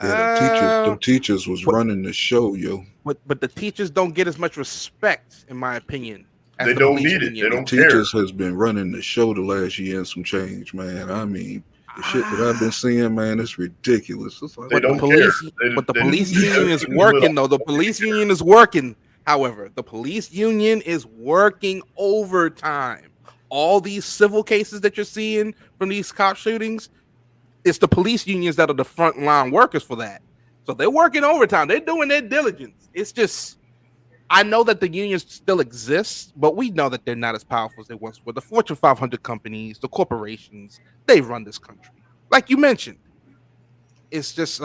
Yeah, the teachers was running the show, yo. But the teachers don't get as much respect, in my opinion. They don't need it. They don't care. Teachers has been running the show the last year and some change, man. I mean, the shit that I've been seeing, man, it's ridiculous. It's like, they don't care. But the police union is working, though. The police union is working. However, the police union is working overtime. All these civil cases that you're seeing from these cop shootings, it's the police unions that are the front line workers for that. So they're working overtime. They're doing their diligence. It's just, I know that the unions still exist, but we know that they're not as powerful as they once were. The Fortune 500 companies, the corporations, they run this country. Like you mentioned, it's just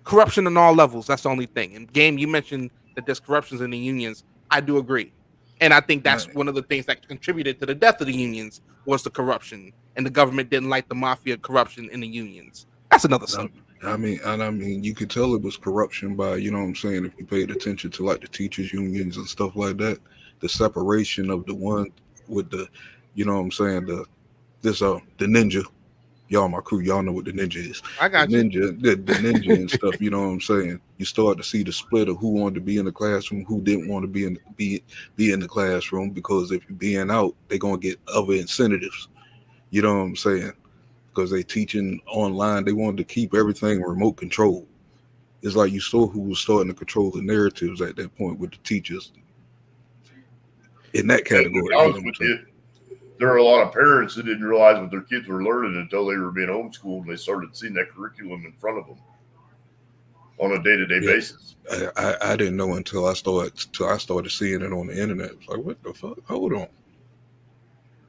corruption on all levels. That's the only thing. And Game, you mentioned that there's corruptions in the unions. I do agree. And I think that's one of the things that contributed to the death of the unions was the corruption. And the government didn't like the mafia corruption in the unions. That's another subject. I mean, you could tell it was corruption by, you know what I'm saying, if you paid attention to like the teachers unions and stuff like that, the separation of the one with the, you know what I'm saying, the ninja. Y'all my crew, y'all know what the ninja is. I got the ninja and stuff, you know what I'm saying? You start to see the split of who wanted to be in the classroom, who didn't want to be in the classroom, because if you're being out, they're gonna get other incentives. You know what I'm saying? because they teaching online. They wanted to keep everything remote control. It's like you saw who was starting to control the narratives at that point with the teachers in that And to be category. You know honest what I'm with saying? you, there are a lot of parents that didn't realize what their kids were learning until they were being homeschooled and they started seeing that curriculum in front of them on a day-to-day Yeah, basis. I didn't know until I started seeing it on the internet. It's like, what the fuck? Hold on,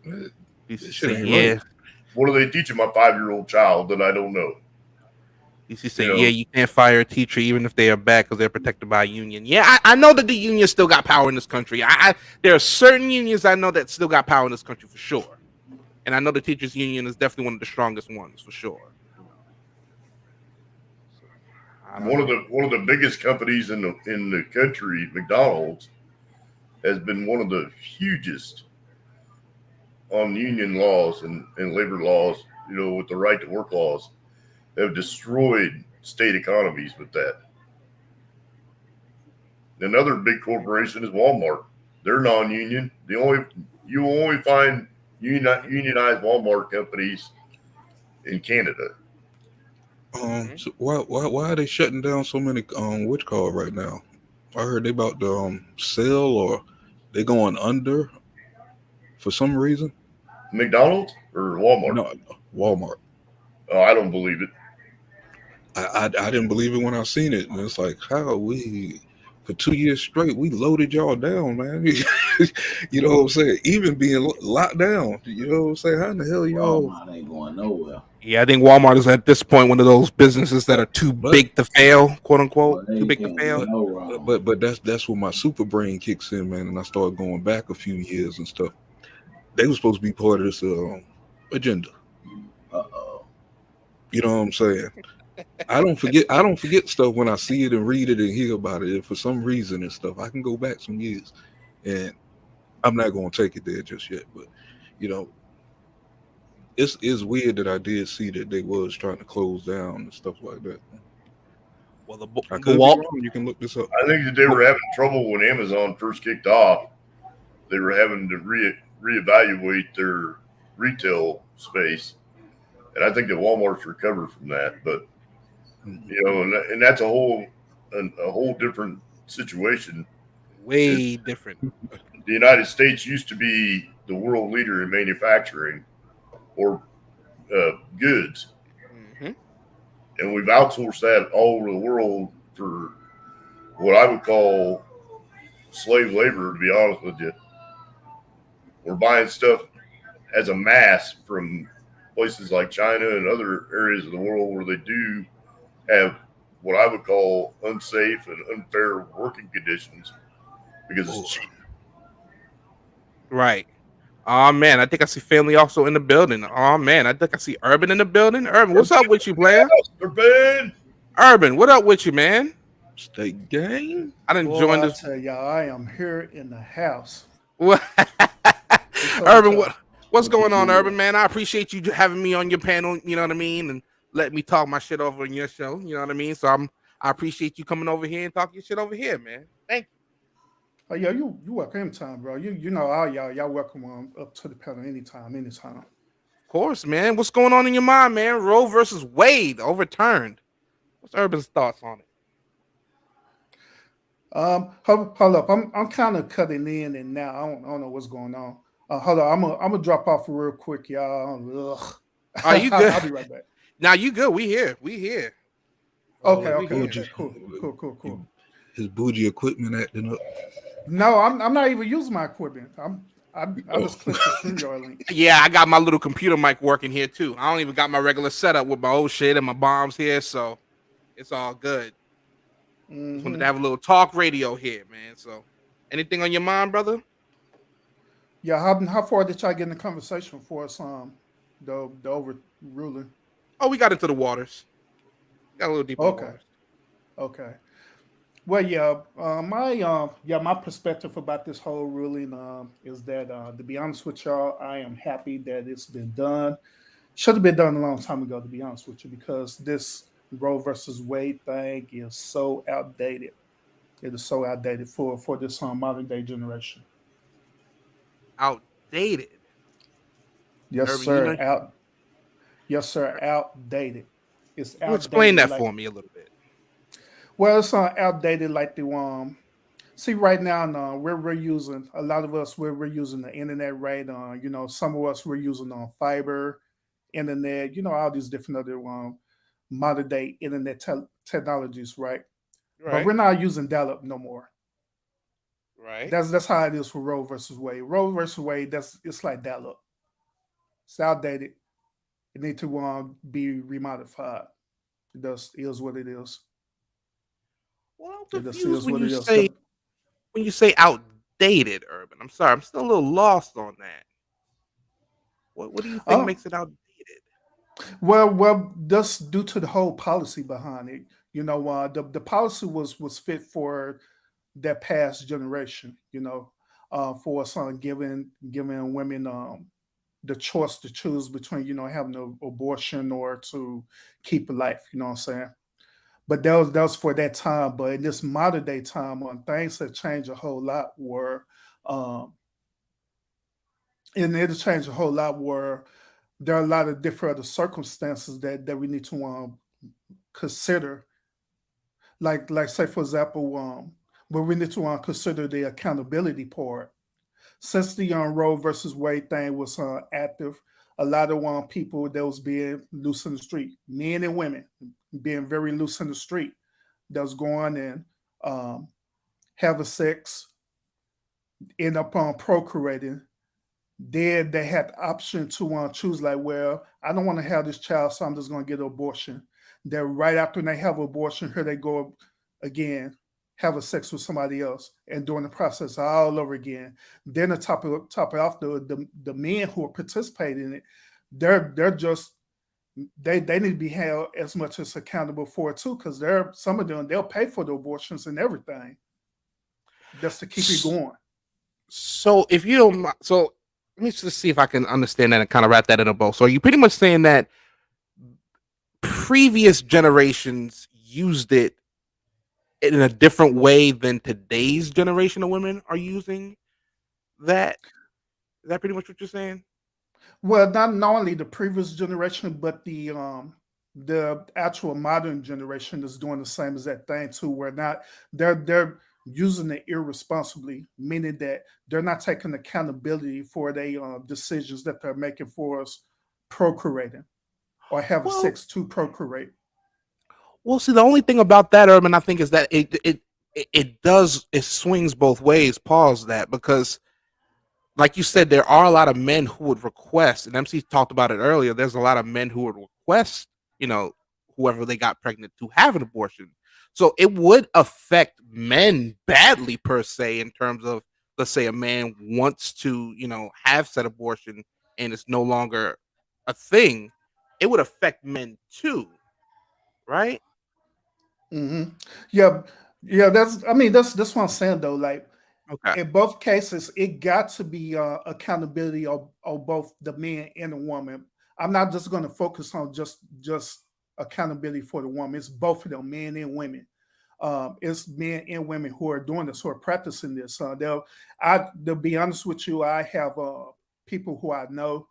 Used to this say, shit ain't right. yeah. What are they teaching my 5-year-old child that I don't know? Used to say, You yeah, know, you can't fire a teacher even if they are bad because they're protected by a union. Yeah, I know that the union still got power in this country. There are certain unions I know that still got power in this country for sure, and I know the teachers union is definitely one of the strongest ones for sure. You know, so I don't know. one of the biggest companies in the country, McDonald's, has been one of the hugest on union laws and labor laws. You know, with the right to work laws, have destroyed state economies with that. Another big corporation is Walmart. They're non-union. The only you will only find unionized Walmart companies in Canada. Mhm. So why are they shutting down so many which call right now? I heard they about to sell or they going under for some reason. McDonald's or Walmart? No, Walmart. Oh, I don't believe it. I didn't believe it when I seen it, and it's like how we for 2 years straight we loaded y'all down, man. You know what I'm saying? Even being locked down, you know what I'm saying? How in the hell y'all? Walmart ain't going nowhere. Yeah, I think Walmart is at this point one of those businesses that are too But big to fail, quote unquote, Well, too they big to can't do fail. but no wrong. that's where my super brain kicks in, man, and I started going back a few years and stuff. They were supposed to be part of this agenda. Uh-oh. You know what I'm saying? I don't forget stuff when I see it and read it and hear about it. And for some reason and stuff, I can go back some years, and I'm not gonna take it there just yet. But you know, it's weird that I did see that they was trying to close down and stuff like that. Well, I the could be Walt, wrong. You can look this up. I think that they were having trouble when Amazon first kicked off. They were having to reevaluate their retail space, and I think that Walmart's recovered from that. But Mhm. you know, and that's a whole different situation. Is way different. the United States used to be the world leader in manufacturing or goods, Hmm. and we've outsourced that all over the world for what I would call slave labor. To be honest with you, we're buying stuff as a mass from places like China and other areas of the world where they do have what I would call unsafe and unfair working conditions because it's Oh, cheap. Right. Oh man, I think I see family also in the building. Oh man, I think I see Urban in the building. Urban, what's up with you, player? They're bad. Urban, what up with you, man? state game. I didn't Boy, join I this. tell y'all, I am here in the house. What? What's up with Urban, y'all? what's What you going on, did? Urban, man? I appreciate you having me on your panel. You know what I mean, and let me talk my shit over in your show. You know what I mean. So I appreciate you coming over here and talking your shit over here, man. Thank you. Oh yeah, you welcome anytime, bro. You know all y'all welcome up to the panel anytime, anytime. Of course, man. What's going on in your mind, man? Roe versus Wade overturned. What's Urban's thoughts on it? Hold up. I'm kind of cutting in and now. I don't know what's going on. Hold on. I'm gonna drop off real quick, y'all. Ugh. Are you good? I'll be right back. Now you good. We here. We here. Oh, Okay, his We okay, here. okay. bougie, Cool, cool, cool, cool. his bougie equipment acting up. No, I'm not even using my equipment. I Oh, just clicked the StreamYard link. Yeah, I got my little computer mic working here too. I don't even got my regular setup with my old shit and my bombs here, so it's all good. Just wanted to Hmm. have a little talk radio here, man. So, anything on your mind, brother? Yeah, how far did y'all get in the conversation for us? The overruling. Oh, we got into the waters. Got a little deep in the Okay, waters. okay. Well, yeah, my perspective about this whole ruling is that, to be honest with y'all, I am happy that it's been done. Should have been done a long time ago, to be honest with you, because this Roe versus Wade thing is so outdated. It is so outdated for this modern day generation. Outdated. Yes, Urban, you sir. know. Yes, sir. Outdated. It's You explain outdated. that Like, for me a little bit. well, it's outdated. Like the See, right now, we're using a lot of us. We're using the internet, right? Some of us we're using fiber, internet. All these different other modern day internet technologies, right? But we're Right. not using dial-up no more. Right. That's how it is for Roe versus Wade. Roe versus Wade, it's like dial-up. It's outdated. It need to be remodified. It just is what it is. Well, I'm It just confused is when what you it is. say outdated, Urban. I'm sorry, I'm still a little lost on that. What do you think Oh, makes it outdated? well, just due to the whole policy behind it. The policy was fit for that past generation. For son giving women the choice to choose between having an abortion or to keep a life. You know what I'm saying? But that was for that time. But in this modern day time, things have changed a whole lot. Um, and it'll change a whole lot. Where there are a lot of different other circumstances that we need to consider. Like say for example, where we need to consider the accountability part. Since the Roe versus Wade thing was active, a lot of people that was being loose in the street, men and women, being very loose in the street, that was going and um, having sex, end up procreating. Then they had the option to choose, like, well, I don't want to have this child, so I'm just going to get an abortion. Then right after they have an abortion, here they go again, have a sex with somebody else, and doing the process all over again. Then to top it off, the men who are participating in it, they're just they need to be held as much as accountable for it too, because some of them they'll pay for the abortions and everything just to keep it S- going. So if you don't, so let me just see if I can understand that and kind of wrap that in a bow. So are you pretty much saying that previous generations used it in a different way than today's generation of women are using that? Is that pretty much what you're saying? Well, not only the previous generation, but the actual modern generation is doing the same as that thing too. Where not they're using it irresponsibly, meaning that they're not taking accountability for their decisions that they're making for us procreating or having Well, sex to procreate. see, the only thing about that, Urban, I think, is that it swings both ways. Pause that because like you said, there are a lot of men who would request, and MC talked about it earlier. There's a lot of men who would request, you know, whoever they got pregnant to have an abortion. So it would affect men badly per se in terms of, let's say, a man wants to, have said abortion and it's no longer a thing. It would affect men too, right? Hmm. Yeah, yeah. That's what I'm saying though. Like Okay. in both cases, it got to be accountability of both the man and the woman. I'm not just going to focus on just accountability for the woman. It's both of them, men and women. It's men and women who are doing this, who are practicing this. To be honest with you, I have people who I know.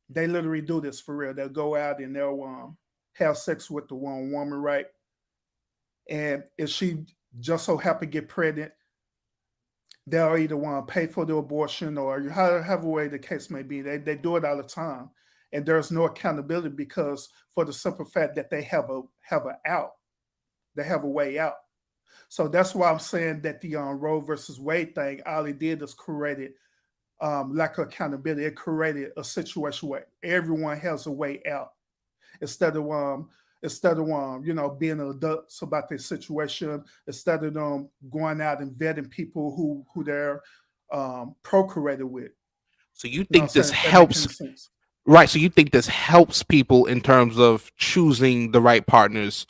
They literally do this for real. They'll go out and they'll have sex with the one woman, right? And if she just so happen to get pregnant, they'll either want to pay for the abortion or however way the case may be. They do it all the time, and there's no accountability because for the simple fact that they have a out, they have a way out. So that's why I'm saying that the Roe versus Wade thing, all it did is created lack of accountability. It created a situation where everyone has a way out instead of being adults about their situation, instead of them going out and vetting people who they're procreated with. So you You know what I'm think saying? this If that makes any helps, sense. right? So you think this helps people in terms of choosing the right partners,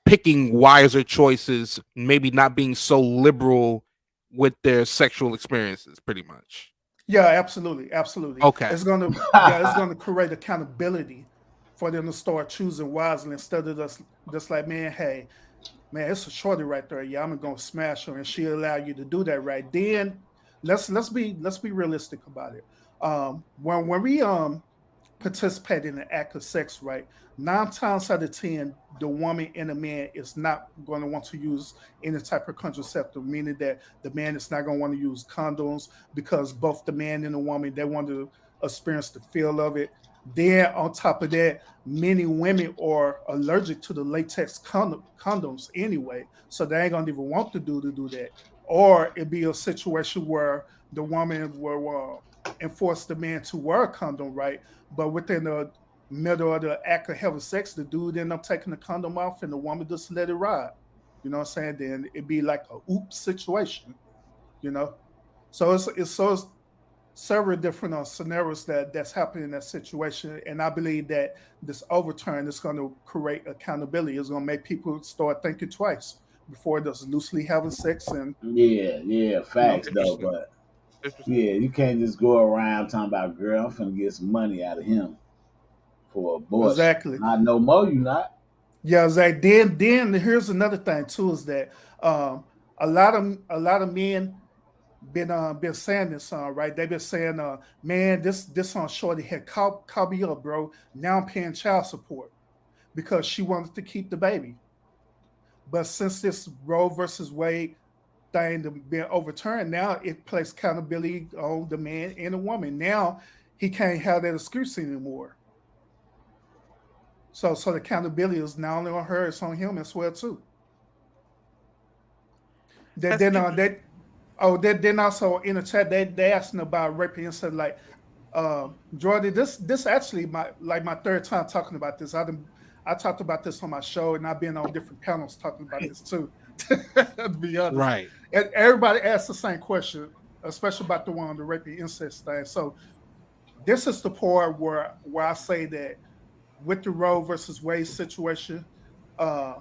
picking wiser choices, maybe not being so liberal with their sexual experiences, pretty much. Yeah, absolutely, absolutely. Okay. It's gonna create accountability for them to start choosing wisely instead of just like, man, hey, man, it's a shorty right there. Yeah, I'm gonna smash her, and she allow you to do that, right? Then let's be realistic about it. When we participate in the act of sex, right? 9 times out of 10, the woman and the man is not going to want to use any type of contraceptive, meaning that the man is not going to want to use condoms because both the man and the woman, they want to experience the feel of it. Then on top of that, many women are allergic to the latex condoms anyway, so they ain't gonna even want to do that. Or it'd be a situation where the woman will enforce the man to wear a condom, right? But within the middle of the act of having sex, the dude end up taking the condom off and the woman just let it ride. You know what I'm saying? Then it'd be like a oops situation, you know? So it's several different scenarios that's happening in that situation. And I believe that this overturn is going to create accountability. It's going to make people start thinking twice before just loosely having sex and, Yeah, yeah, you know, facts though. Interesting. But Interesting. yeah, you can't just go around talking about girl. I'm finna get some money out of him for abortion. exactly. Not no more. You not. Yeah, Zach. Then here's another thing too is that a lot of men been saying this right. They've been saying, man, this shorty had caught me up, bro. Now I'm paying child support because she wanted to keep the baby. But since this Roe versus Wade thing been overturned, now it places accountability on the man and the woman. Now he can't have that excuse anymore. So the accountability is not only on her, it's on him as well too. That That's then interesting. then also in the chat they asking about rape and said like Jordan, this actually my third time talking about this. I talked about this on my show and I've been on different panels talking about this too. To be honest. Right. And everybody asked the same question, especially about the one on the rape and incest thing. So this is the part where I say that with the Roe versus Wade situation, uh,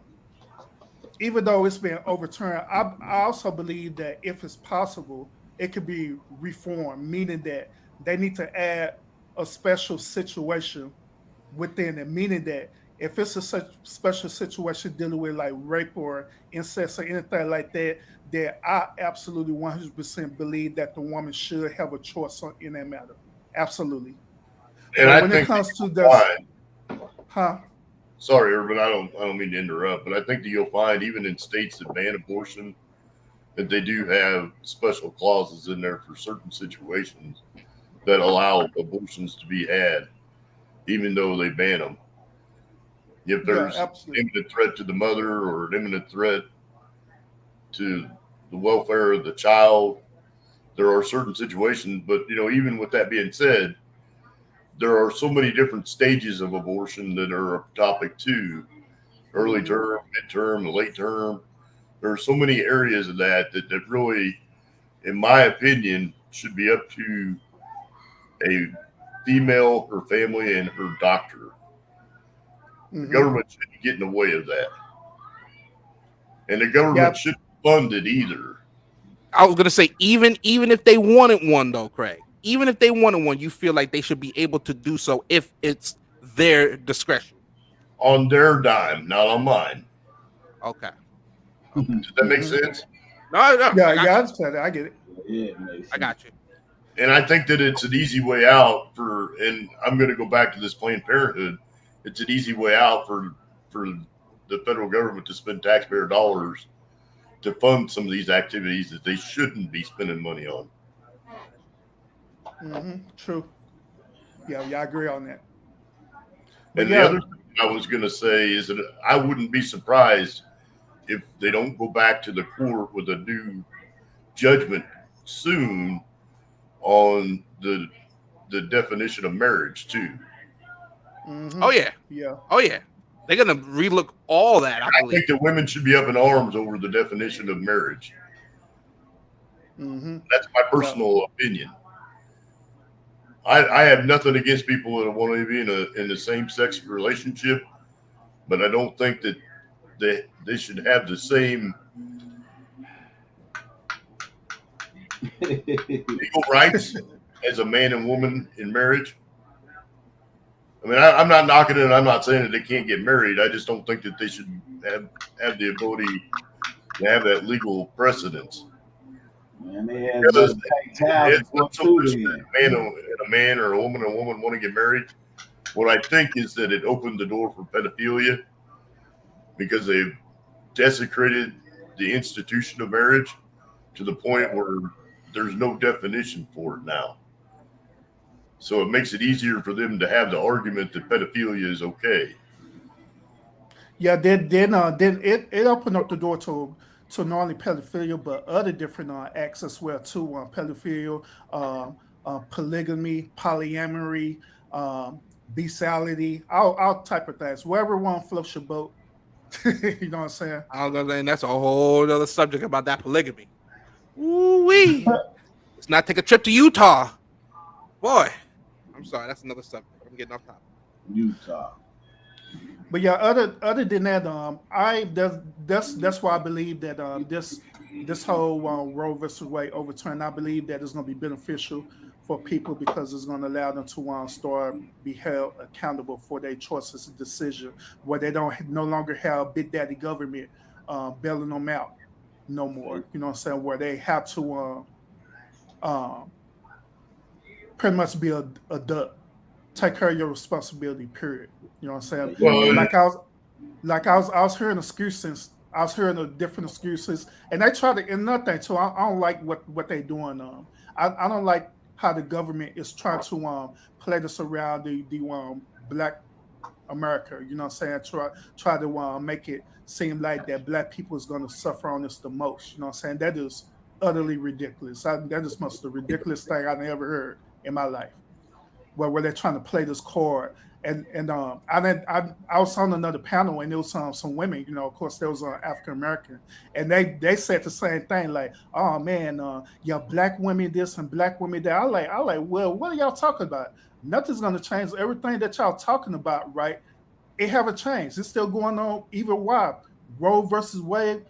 even though it's been overturned, I also believe that if it's possible, it could be reformed, meaning that they need to add a special situation within it, meaning that if it's a such special situation dealing with like rape or incest or anything like that, that I absolutely 100% believe that the woman should have a choice in that matter. Absolutely. And But I when it think that comes to you'll this, find, huh? sorry, Urban, I don't mean to interrupt, but I think that you'll find even in states that ban abortion that they do have special clauses in there for certain situations that allow abortions to be had, even though they ban them. If Yeah, there's absolutely. imminent threat to the mother or an imminent threat to the welfare of the child, there are certain situations. But even with that being said, there are so many different stages of abortion that are a topic too. Early Hmm. term, midterm, late term. There are so many areas of that really, in my opinion, should be up to a female, her family, and her doctor. The Hmm. government shouldn't get in the way of that. And the Yeah. government shouldn't fund it either. I was gonna say even if they wanted one though, Craig. Even if they wanted one, you feel like they should be able to do so if it's their discretion. On their dime, not on mine. Okay. Okay. Does that make Hmm. sense? No, no, Yeah, I yeah, got I you. understand that. I get it. Yeah, it makes I sense. got you. And I think that it's an easy way out and I'm going to go back to this Planned Parenthood. It's an easy way out for the federal government to spend taxpayer dollars to fund some of these activities that they shouldn't be spending money on. True. Yeah, yeah, I agree on that. But And the yeah, other thing I was going to say is that I wouldn't be surprised if they don't go back to the court with a new judgment soon on the definition of marriage too. hmm Oh yeah. yeah, Oh yeah. They're gonna relook all that, I I think believe. that women should be up in arms over the definition of marriage. hmm That's my yeah, personal opinion. I have nothing against people that want to be in a same sex relationship, but I don't think that they should have the same legal rights as a man and woman in marriage. I mean, I'm not knocking it. I'm not saying that they can't get married. I just don't think that they should have the ability to have that legal precedence. Man, they had because to take child it's not support so too much that then. a man or a woman want to get married. What I think is that it opened the door for pedophilia because they've desecrated the institution of marriage to the point where there's no definition for it now. So it makes it easier for them to have the argument that pedophilia is okay. Yeah, then it opened up the door to not only pedophilia but other different acts as well too. Pedophilia, um, polygamy, polyamory, bestiality, all type of things. Wherever one floats your boat, you know what I'm saying? I was gonna say, and that's a whole other subject about that polygamy. Ooh wee. Let's not take a trip to Utah, boy. I'm sorry, that's another subject. I'm getting off topic. Utah. But yeah, other than that, I that's why I believe that this whole Roe versus Wade overturn. I believe that it's going to be beneficial for people because it's going to allow them to start be held accountable for their choices and decision, where they don't no longer have big daddy government bailing them out no more. You know what I'm saying? Where they have to um, pretty much be a adult, take care of your responsibility. Period. You know what I'm saying? Yeah, you Well, know, Like I was hearing excuses. I was hearing the different excuses, and they try to. And another thing too, I don't like what they doing. I don't like how the government is trying to play this around the black America. You know what I'm saying? Try to make it seem like that black people is going to suffer on this the most. You know what I'm saying? That is utterly ridiculous. That is most the ridiculous thing I've ever heard in my life where they're trying to play this chord. I was on another panel and there was some women, you know, of course there was African American, and they said the same thing like, oh man, yeah, black women this and black women that. I like, well, what are y'all talking about? Nothing's gonna change. Everything that y'all talking about, right? It haven't changed. It's still going on even while Roe versus Wade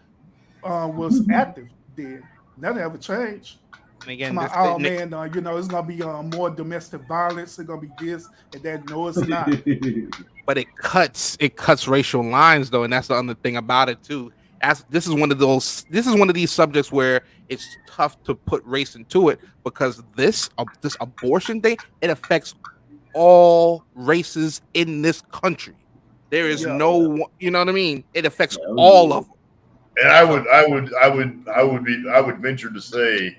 was active then. Nothing ever changed. And Come again, on, this oh man, you know, it's gonna be more domestic violence. It's gonna be this and that. No, it's not. but it cuts racial lines though, and that's the other thing about it too. As this is one of these subjects where it's tough to put race into it because this abortion thing, it affects all races in this country. There is Yeah, you know what I mean? It affects oh all yeah. of them. and So I would venture to say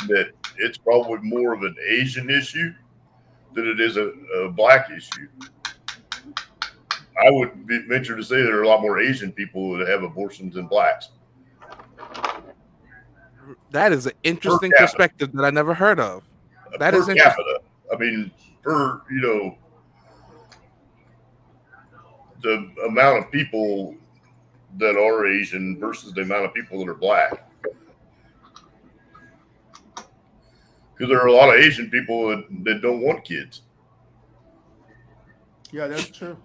that it's probably more of an Asian issue than it is a black issue. Venture to say there are a lot more Asian people that have abortions than blacks that is an per interesting capita. perspective that I never heard of. That Per is interesting. capita. I mean, per the amount of people that are Asian versus the amount of people that are black. Because there are a lot of Asian people that don't want kids. yeah, that's true.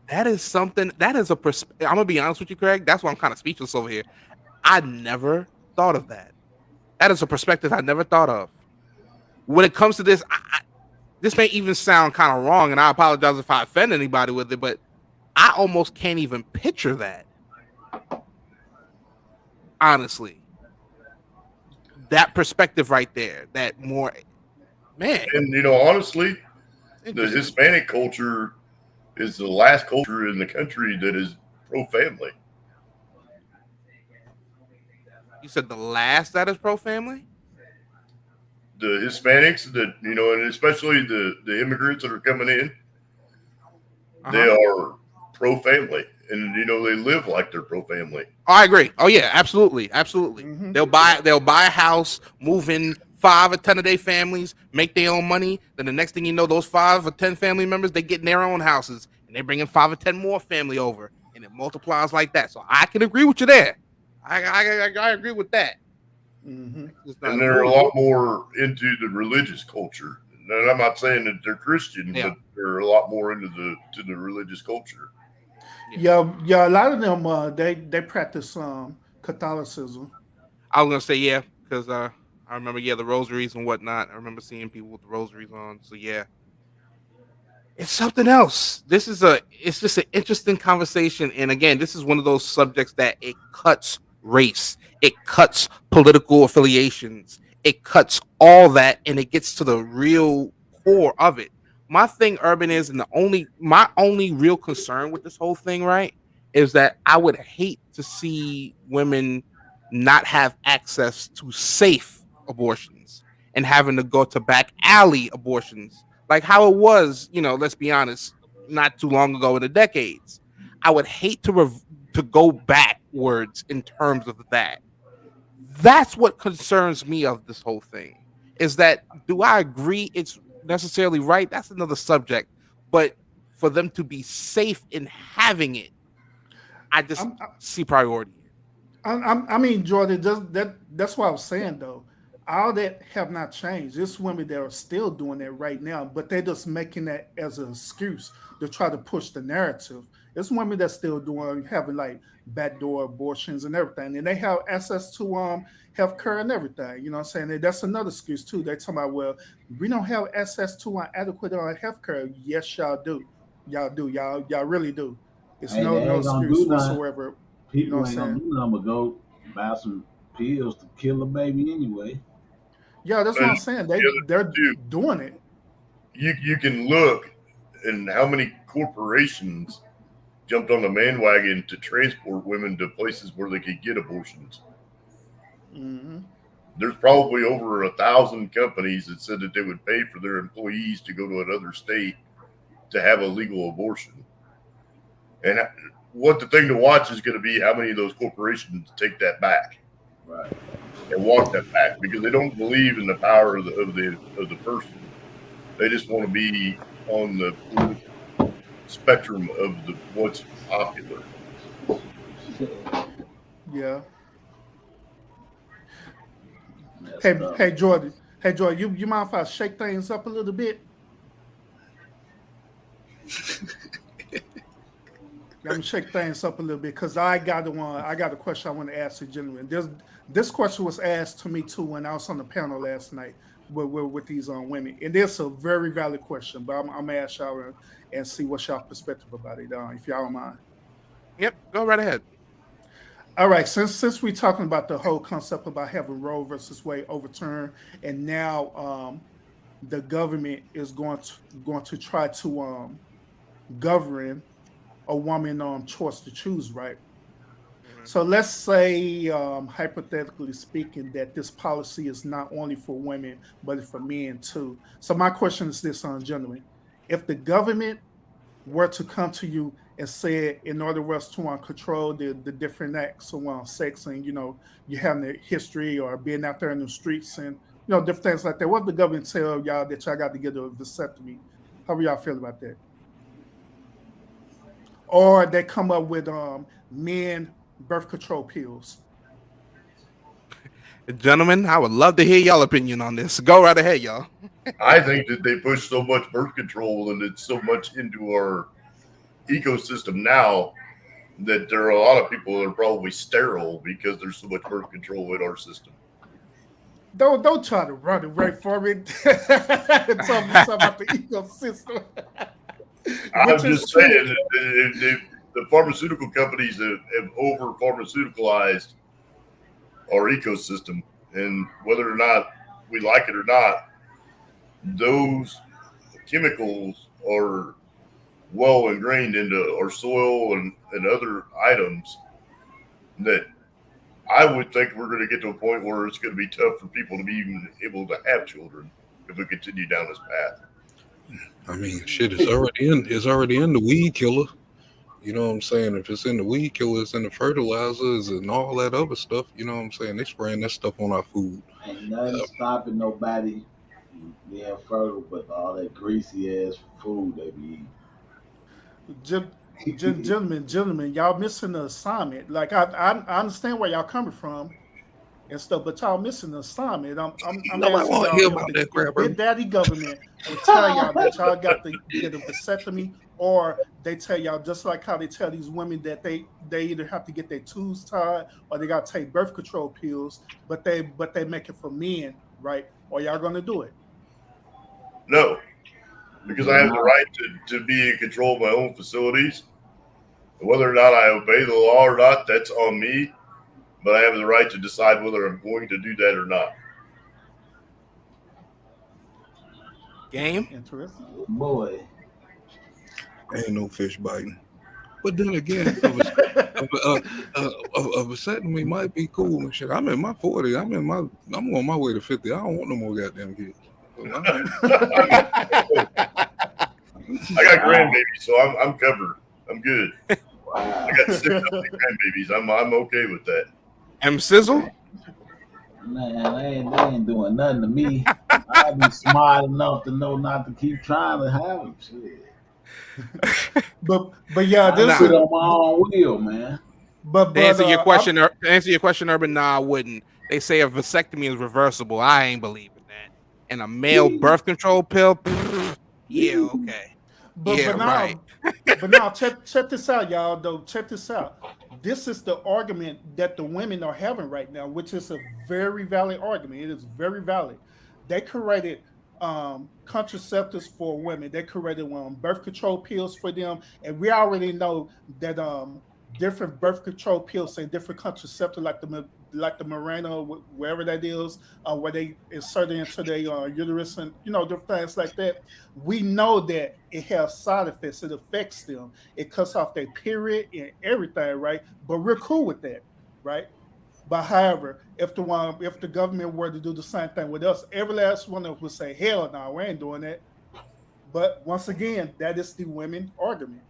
That is something. That is a I'm gonna be honest with you, Craig. That's why I'm kind of speechless over here. I never thought of that. That is a perspective I never thought of. When it comes to this, this may even sound kind of wrong, and I apologize if I offend anybody with it, but I almost can't even picture that. Honestly, that perspective right there, that more man, And honestly, the interesting. Hispanic culture is the last culture in the country that is pro family. You said the last that is pro family. The Hispanics that and especially the immigrants that are coming in, Uh they huh. are pro family, and they live like they're pro family. Oh, I agree. Oh yeah, absolutely, absolutely. Hmm. They'll buy a house, move in 5 or 10 of their families, make their own money. Then the next thing you know, those 5 or 10 family members they get in their own houses, and they bring in 5 or 10 more family over, and it multiplies like that. So I can agree with you there. I agree with that. Hmm. It's And not they're a who. lot more into the religious culture. And I'm not saying that they're Christian, Yeah, but they're a lot more into the religious culture. yeah. Yeah, yeah. A lot of them they practice Catholicism. I was gonna say yeah because I remember the rosaries and whatnot. I remember seeing people with the rosaries on. So yeah, it's something else. It's just an interesting conversation. And again, this is one of those subjects that it cuts race, it cuts political affiliations, it cuts all that, and it gets to the real core of it. My thing, Urban, is, and my only real concern with this whole thing, right, is that I would hate to see women not have access to safe abortions and having to go to back alley abortions, like how it was, let's be honest, not too long ago in the decades. I would hate to go backwards in terms of that. That's what concerns me of this whole thing. Is that, do I agree it's necessarily right? That's another subject. But for them to be safe in having it, I just I'm, see priority in. I mean, Jordan, that's what I was saying though. All that have not changed. There's women that are still doing that right now, but they're just making that as an excuse to try to push the narrative. There's women that still doing having like backdoor abortions and everything, and they have access to health care and everything. You know what I'm saying? And that's another excuse too. They talking about, well, we don't have access to adequate health care. Yes, y'all do. Y'all do. Y'all really do. It's Hey, they no ain't gonna excuse do nothing. whatsoever. You know People what I'm ain't gonna saying? do nothing but go buy some pills to kill a baby anyway. Yeah, that's what And I'm saying. the other They're two, doing it. you can look and how many corporations jumped on the bandwagon to transport women to places where they could get abortions. Hmm. There's probably over 1,000 companies that said that they would pay for their employees to go to another state to have a legal abortion. And what the thing to watch is going to be how many of those corporations take that back Right. and walk that back because they don't believe in the power of the person. They just want to be on the political spectrum of what's popular. Yeah. Messed Hey, up. hey, Jordan. Hey, Jordan. You mind if I shake things up a little bit? Let me shake things up a little bit because I got a question I want to ask the gentleman. This question was asked to me too when I was on the panel last night with these women, and it's a very valid question. But I'm gonna ask y'all and see what's y'all perspective about it, if y'all don't mind. Yep, go right ahead. All right, since we're talking about the whole concept about having Roe versus Wade overturned, and now the government is going to try to govern a woman choice to choose, right? Mhm. So let's say, hypothetically speaking, that this policy is not only for women but for men too. So my question is this, gentlemen: if the government were to come to you and say, in order for us to control the different acts of sex, and you having a history or being out there in the streets and different things like that, what if the government tell y'all that y'all got to get a vasectomy? How do y'all feel about that? Or they come up with men birth control pills. Gentlemen, I would love to hear y'all opinion on this. Go right ahead, y'all. I think that they push so much birth control and it's so much into our ecosystem now that there are a lot of people that are probably sterile because there's so much birth control in our system. Don't try to run away from it. Tell me something about the ecosystem, which I'm is just true. saying that the pharmaceutical companies have over pharmaceuticalized our ecosystem, and whether or not we like it or not, those chemicals are well ingrained into our soil and other items that I would think we're going to get to a point where it's going to be tough for people to be even able to have children if we continue down this path. I mean, shit is Mhm. already in. It's already in the weed killer. You know what I'm saying? If it's in the weed killers and the fertilizers and all that other stuff, you know what I'm saying? They spraying that stuff on our food. Ain't nothing stopping nobody being fertile but all that greasy ass food they be Gen- eating. gentlemen, y'all missing the assignment. Like I understand where y'all coming from and stuff, but y'all missing the assignment. I'm Nobody asking want to y'all hear if about the that crap, big Urban. daddy government would tell y'all that y'all got to get a vasectomy, or they tell y'all just like how they tell these women that they either have to get their tubes tied or they got to take birth control pills, but they make it for men, right? Or y'all gonna do it? No, because I They're have the not. right to be in control of my own facilities. Whether or not I obey the law or not, that's on me. but I have the right to decide whether I'm going to do that or not. Game. Interesting. Boy. Ain't no fish biting. But then again, a vasectomy might be cool and shit. I'm in my 40s. I'm on my way to 50. I don't want no more goddamn kids. So I got grandbabies, so I'm covered. I'm good. Wow. I got 6 grandbabies. I'm okay with that. M Sizzle. Man, they ain't doing nothing to me. I'll be smart enough to know not to keep trying to have them. Shit. but yeah, I this do is it on my own will, man. but To answer your I'm- question, Urban, nah, I wouldn't. They say a vasectomy is reversible. I ain't believing that. And a male birth control pill, yeah, okay, yeah, but right. now check this out, y'all. Though check this out. This is the argument that the women are having right now, which is a very valid argument. It is very valid. They created contraceptives for women. They created birth control pills for them, and we already know that different birth control pills and different contraceptives like the Mirena, wherever that is, where they insert it into their uterus and different things like that. We know that it has side effects. It affects them. It cuts off their period and everything, right? But we're cool with that, right? But however, if the government were to do the same thing with us, every last one of us would say, "Hell no, we ain't doing that." But once again, that is the women argument.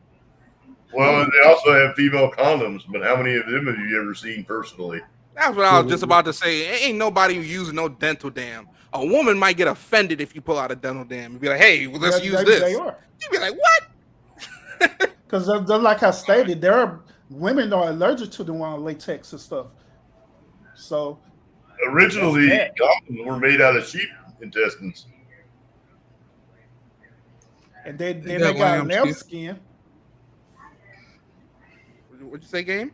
Well, they also have female condoms, but how many of them have you ever seen personally? That's what I was just about to say. Ain't nobody using no dental dam. A woman might get offended if you pull out a dental dam and be like, "Hey, well, let's use this." They are. You'd be like, "What?" Because like I stated, there are women are allergic to the latex and stuff. So Originally, that's condoms were made out of sheep intestines. and then They they got got lamb lamb skin. skin. What'd you say, Game?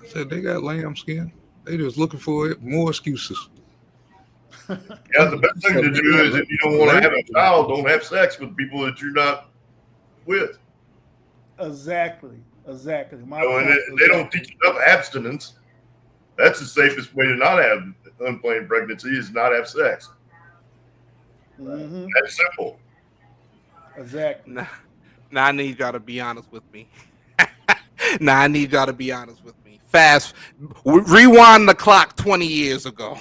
I said they got lamb skin. They just looking for it. More excuses. Yeah, the best thing to do is if you don't want to have a child, don't have sex with people that you're not with. Exactly. My So, and point they don't teach enough abstinence. That's the safest way to not have unplanned pregnancy is not have sex. Mhm. That's simple. Exactly. Nah, I need y'all to be honest with me. I need y'all to be honest with me. Rewind the clock 20 years ago.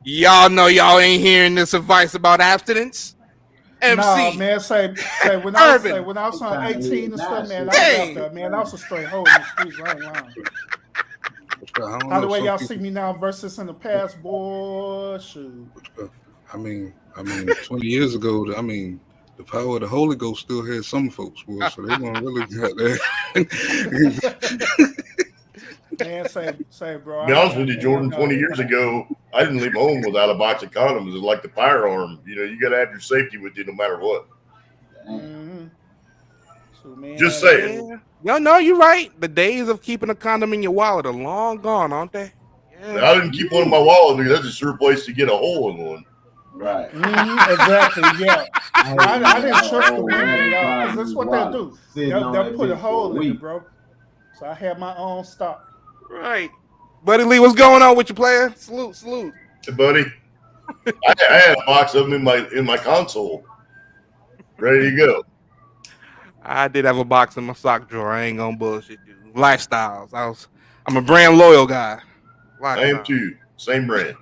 Y'all know y'all ain't hearing this advice about abstinence. MC. Nah, man, say when Urban. I was on 18 and stuff, man, I was Hey. out there, man. I was a straight hoe in the streets. I ain't lying. How the way y'all see me now versus in the past, boy, shoot. I mean, 20 years ago, the power of the Holy Ghost still had some folks, boy, so they weren't really got that. Man, say, bro. To be honest with you, Jordan, 20 years ago, I didn't leave home without a box of condoms. It's like the firearm. You got to have your safety with you no matter what. Mm-hmm. So, man, Just saying. Yeah. No, you're right. The days of keeping a condom in your wallet are long gone, aren't they? Yeah. I didn't keep one in my wallet because that's a sure place to get a hole in one. Right. Exactly. Yeah. I didn't trust the women at all because that's what they'll do. They'll Put a hole in it, bro. So I had my own stock. Right. Buddy Lee, what's going on with you, player? Salute. Hey, buddy, I had a box of them in my console, ready to go. I did have a box in my sock drawer. I ain't gonna bullshit you. Lifestyles. I'm a brand loyal guy. I am too. Same brand.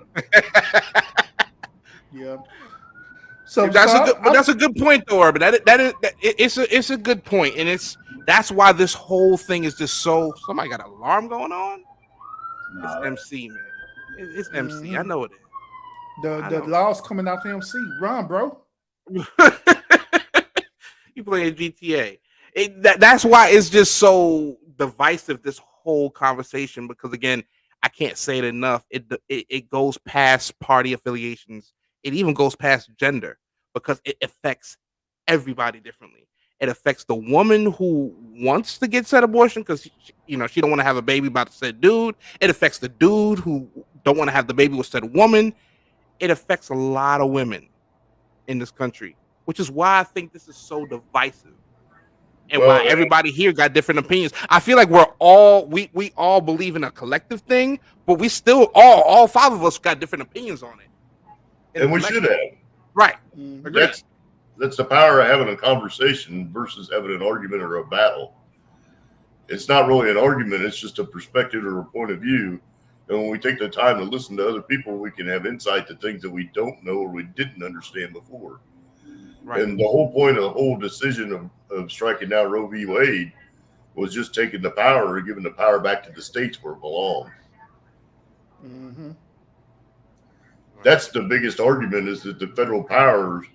Yeah. So that's a good point, though, Urban. It's a good point, and that's why this whole thing is just so. Somebody got an alarm going on. No. It's MC, man. It's MC. I know it is. The laws coming out to MC. Run, bro. You playing GTA. That's why it's just so divisive, this whole conversation, because again, I can't say it enough. It goes past party affiliations. It even goes past gender because it affects everybody differently. It affects the woman who wants to get said abortion because she don't want to have a baby by the said dude. It affects the dude who don't want to have the baby with said woman. It affects a lot of women in this country, which is why I think this is so divisive. and Well, why everybody here got different opinions. I feel like we all believe in a collective thing, but we still all five of us got different opinions on it. and we should have. Right. Mhm. Agree. That's the power of having a conversation versus having an argument or a battle. It's not really an argument, it's just a perspective or a point of view. And when we take the time to listen to other people, we can have insight to things that we don't know or we didn't understand before. Right. And the whole point of the whole decision of striking down Roe v. Wade was just taking the power and giving the power back to the states where it belonged. Mm-hmm. That's the biggest argument, is that the federal powers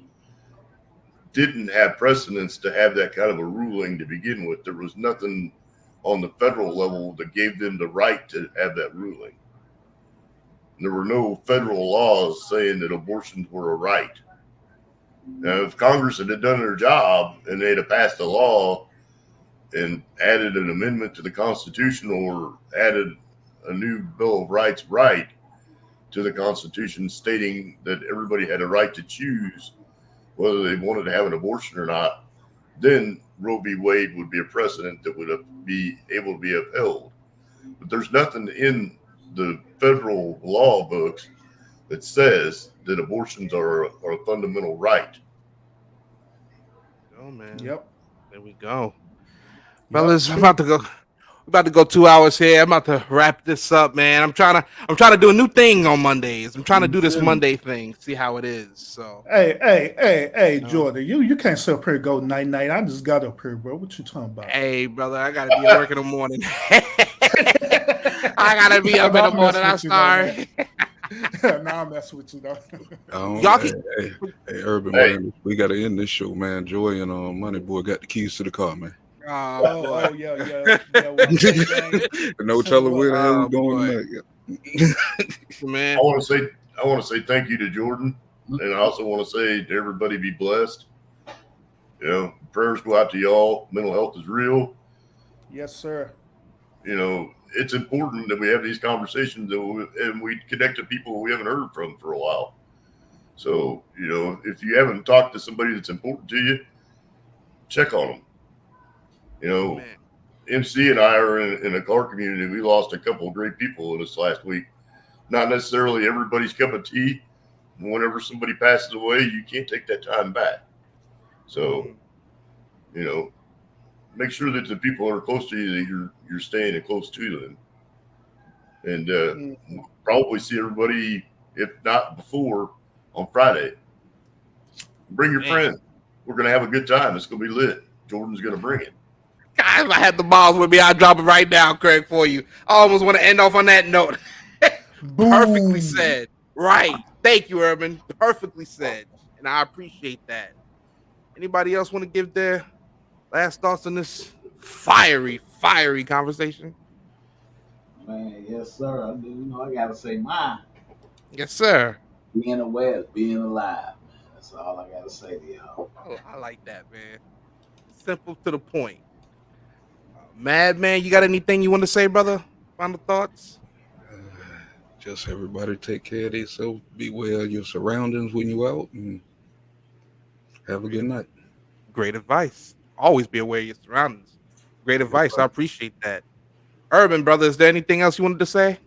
didn't have precedence to have that kind of a ruling to begin with. There was nothing on the federal level that gave them the right to have that ruling. There were no federal laws saying that abortions were a right. Now, if Congress had done their job and they'd have passed a law and added an amendment to the Constitution or added a new Bill of Rights right to the Constitution stating that everybody had a right to choose whether they wanted to have an abortion or not, then Roe v. Wade would be a precedent that would be able to be upheld. But there's nothing in the federal law books that says that abortions are a fundamental right. Oh man. Yep. There we go. Fellas, I'm about to go 2 hours here. I'm about to wrap this up, man. I'm trying to do a new thing on Mondays. I'm trying to do this Monday thing, see how it is. So Hey, Jordan, you can't sit up here and go night. I just got up here, bro. What you talking about? hey, brother, I gotta be at work in the morning. I gotta be up in the morning. I'm sorry. Nah, I'm messing with you though. Y'all Hey, Urban, man, we got to end this show, man. Joy and Money Boy got the keys to the car, man. Oh yeah. No telling where the hell we boy. going tonight. Man, I want to say thank you to Jordan, and I also want to say to everybody, be blessed. You know, prayers go out to y'all. Mental health is real. Yes, sir. You know, it's important that we have these conversations and we connect to people we haven't heard from for a while. So, you know, if you haven't talked to somebody that's important to you, check on them. You know, man. MC and I are in a car community. We lost a couple of great people this last week. Not necessarily everybody's cup of tea. Whenever somebody passes away, you can't take that time back. So, you know, make sure that the people that are close to you, that you're staying close to them. And probably see everybody, if not before, on Friday. Bring your friend. We're going to have a good time. It's going to be lit. Jordan's going to bring it. God, if I had the balls with me, I'd drop it right now, Craig, for you. I almost want to end off on that note. Perfectly said. Right. Thank you, Urban. Perfectly said. And I appreciate that. Anybody else want to give their last thoughts on this fiery conversation? Man, yes, sir. I do. You know, I gotta say mine. Yes, sir. Being aware, being alive, man. That's all I gotta say to y'all. Oh, I like that, man. Simple to the point. Madman, you got anything you want to say, brother? Final thoughts? Just everybody take care of themselves. Beware of your surroundings when you're out, and have a good night. Great advice. Always be aware of your surroundings. Great advice. I appreciate that. Urban, brother, is there anything else you wanted to say?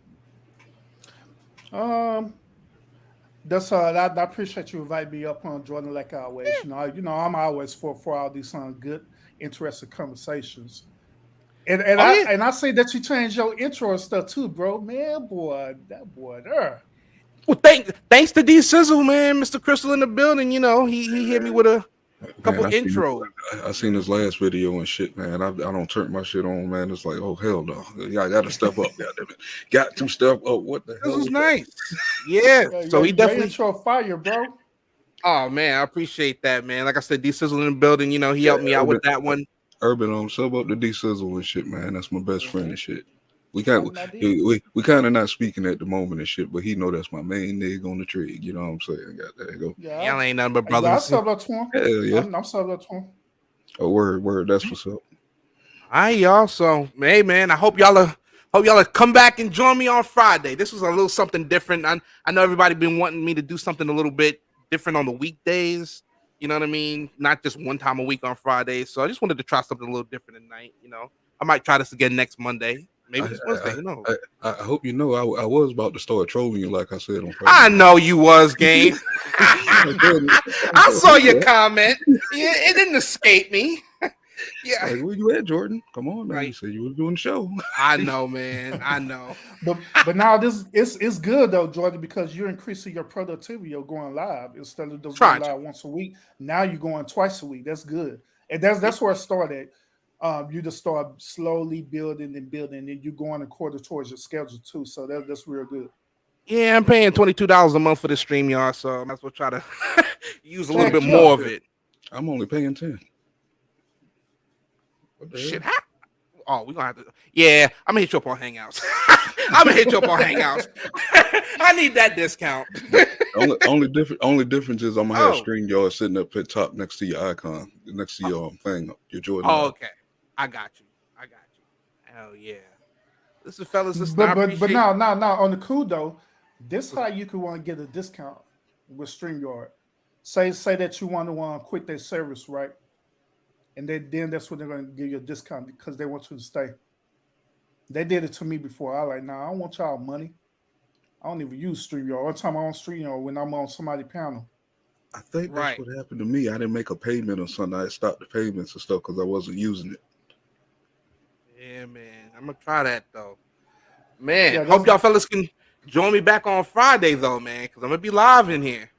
That's I appreciate you inviting me up on Jordan like always. You know, I'm always for all these good, interesting conversations. And I say that you changed your intro and stuff too, bro. Man, boy, that boy there. Well, thanks to D Sizzle, man, Mr. Crystal in the building. You know, he hit me with a couple intros. I seen his last video and shit, man. I don't turn my shit on, man. It's like, oh hell no, I got to step up. Goddamn it, got to step up. What the hell? This was nice. Yeah. So he definitely intro fire, bro. Oh man, I appreciate that, man. Like I said, D Sizzle in the building. You know, he helped me out with that one. Urban, sub up to D Sizzle and shit, man. That's my best friend and shit. We kind of not speaking at the moment and shit, but he know that's my main nigga on the trig. You know what I'm saying? There you go. Yeah. Y'all ain't nothing but brothers. I subbed up to him. Hell yeah. I'm subbed up to him. Oh, word. That's what's up. All right, y'all. So, hey, man, I hope y'all come back and join me on Friday. This was a little something different. I know everybody been wanting me to do something a little bit different on the weekdays. You know what I mean? Not just one time a week on Fridays. So I just wanted to try something a little different tonight. I might try this again next Monday, maybe I this Wednesday. I, Who knows? I hope you know I was about to start trolling you, like I said on Friday I night. know you was game. I said, I I said, saw where your you at? comment. Yeah, it didn't escape me. Yeah, Like, where you at, Jordan? Come on now. You right. said you was doing the show. I know, man. I know. But now this it's good though, Jordan, because you're increasing your productivity. You're going live instead of just going Trying to. live once a week. Now you're going twice a week. That's good, and that's where it started. You just start slowly building and building, and you're going according towards your schedule too. So that's real good. Yeah, I'm paying $22 a month for the stream, y'all. So I might as well try to use a little bit Heck more yeah. of it. I'm only paying 10. What the Shit. hell? Oh, we gonna have to. Yeah, I'm gonna hit you up on Hangouts. I'm gonna hit you up on Hangouts. I need that discount. Only difference is I'm gonna have Oh. StreamYard sitting up at top next to your icon, next to your thing, your Jordan Oh, Live. okay. I got you. I got you. Hell yeah. Listen, fellas, listen, I But appreciate. now on the cool though, this how you can want to get a discount with StreamYard. Say that you want to quit their service, right? And then that's when they're going to give you a discount because they want you to stay. They did it to me before. I like, nah, I don't want y'all money. I don't even use StreamYard. All the time I'm on StreamYard when I'm on somebody's panel. I think that's Right. what happened to me. I didn't make a payment on Sunday. I stopped the payments and stuff because I wasn't using it. Yeah, man. I'm gonna try that though. Man, Yeah, hope that's y'all fellas can join me back on Friday though, man, because I'm gonna be live in here.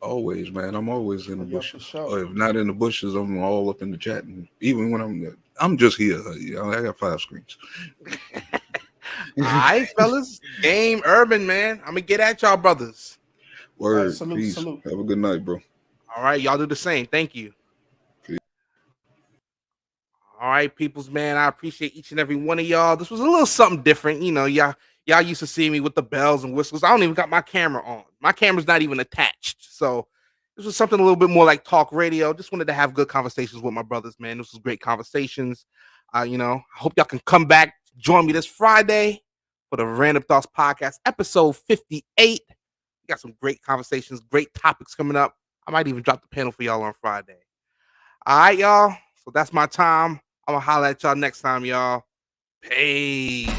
Always, man. I'm always in the yeah for bushes. sure. Or if not in the bushes, I'm all up in the chat. And even when I'm just here. You know, I got 5 screens. All right, fellas. Game Urban, man. I'm gonna get at y'all brothers. All right, Word. salute, Peace. salute. Have a good night, bro. All right, y'all do the same. Thank you. All right, peoples, man. I appreciate each and every one of y'all. This was a little something different. Y'all used to see me with the bells and whistles. I don't even got my camera on. My camera's not even attached. So this was something a little bit more like talk radio. Just wanted to have good conversations with my brothers, man. This was great conversations. I hope y'all can come back, join me this Friday for the Random Thoughts Podcast, episode 58. We got some great conversations, great topics coming up. I might even drop the panel for y'all on Friday. All right, y'all. So that's my time. I'm gonna holler at y'all next time, y'all. Peace.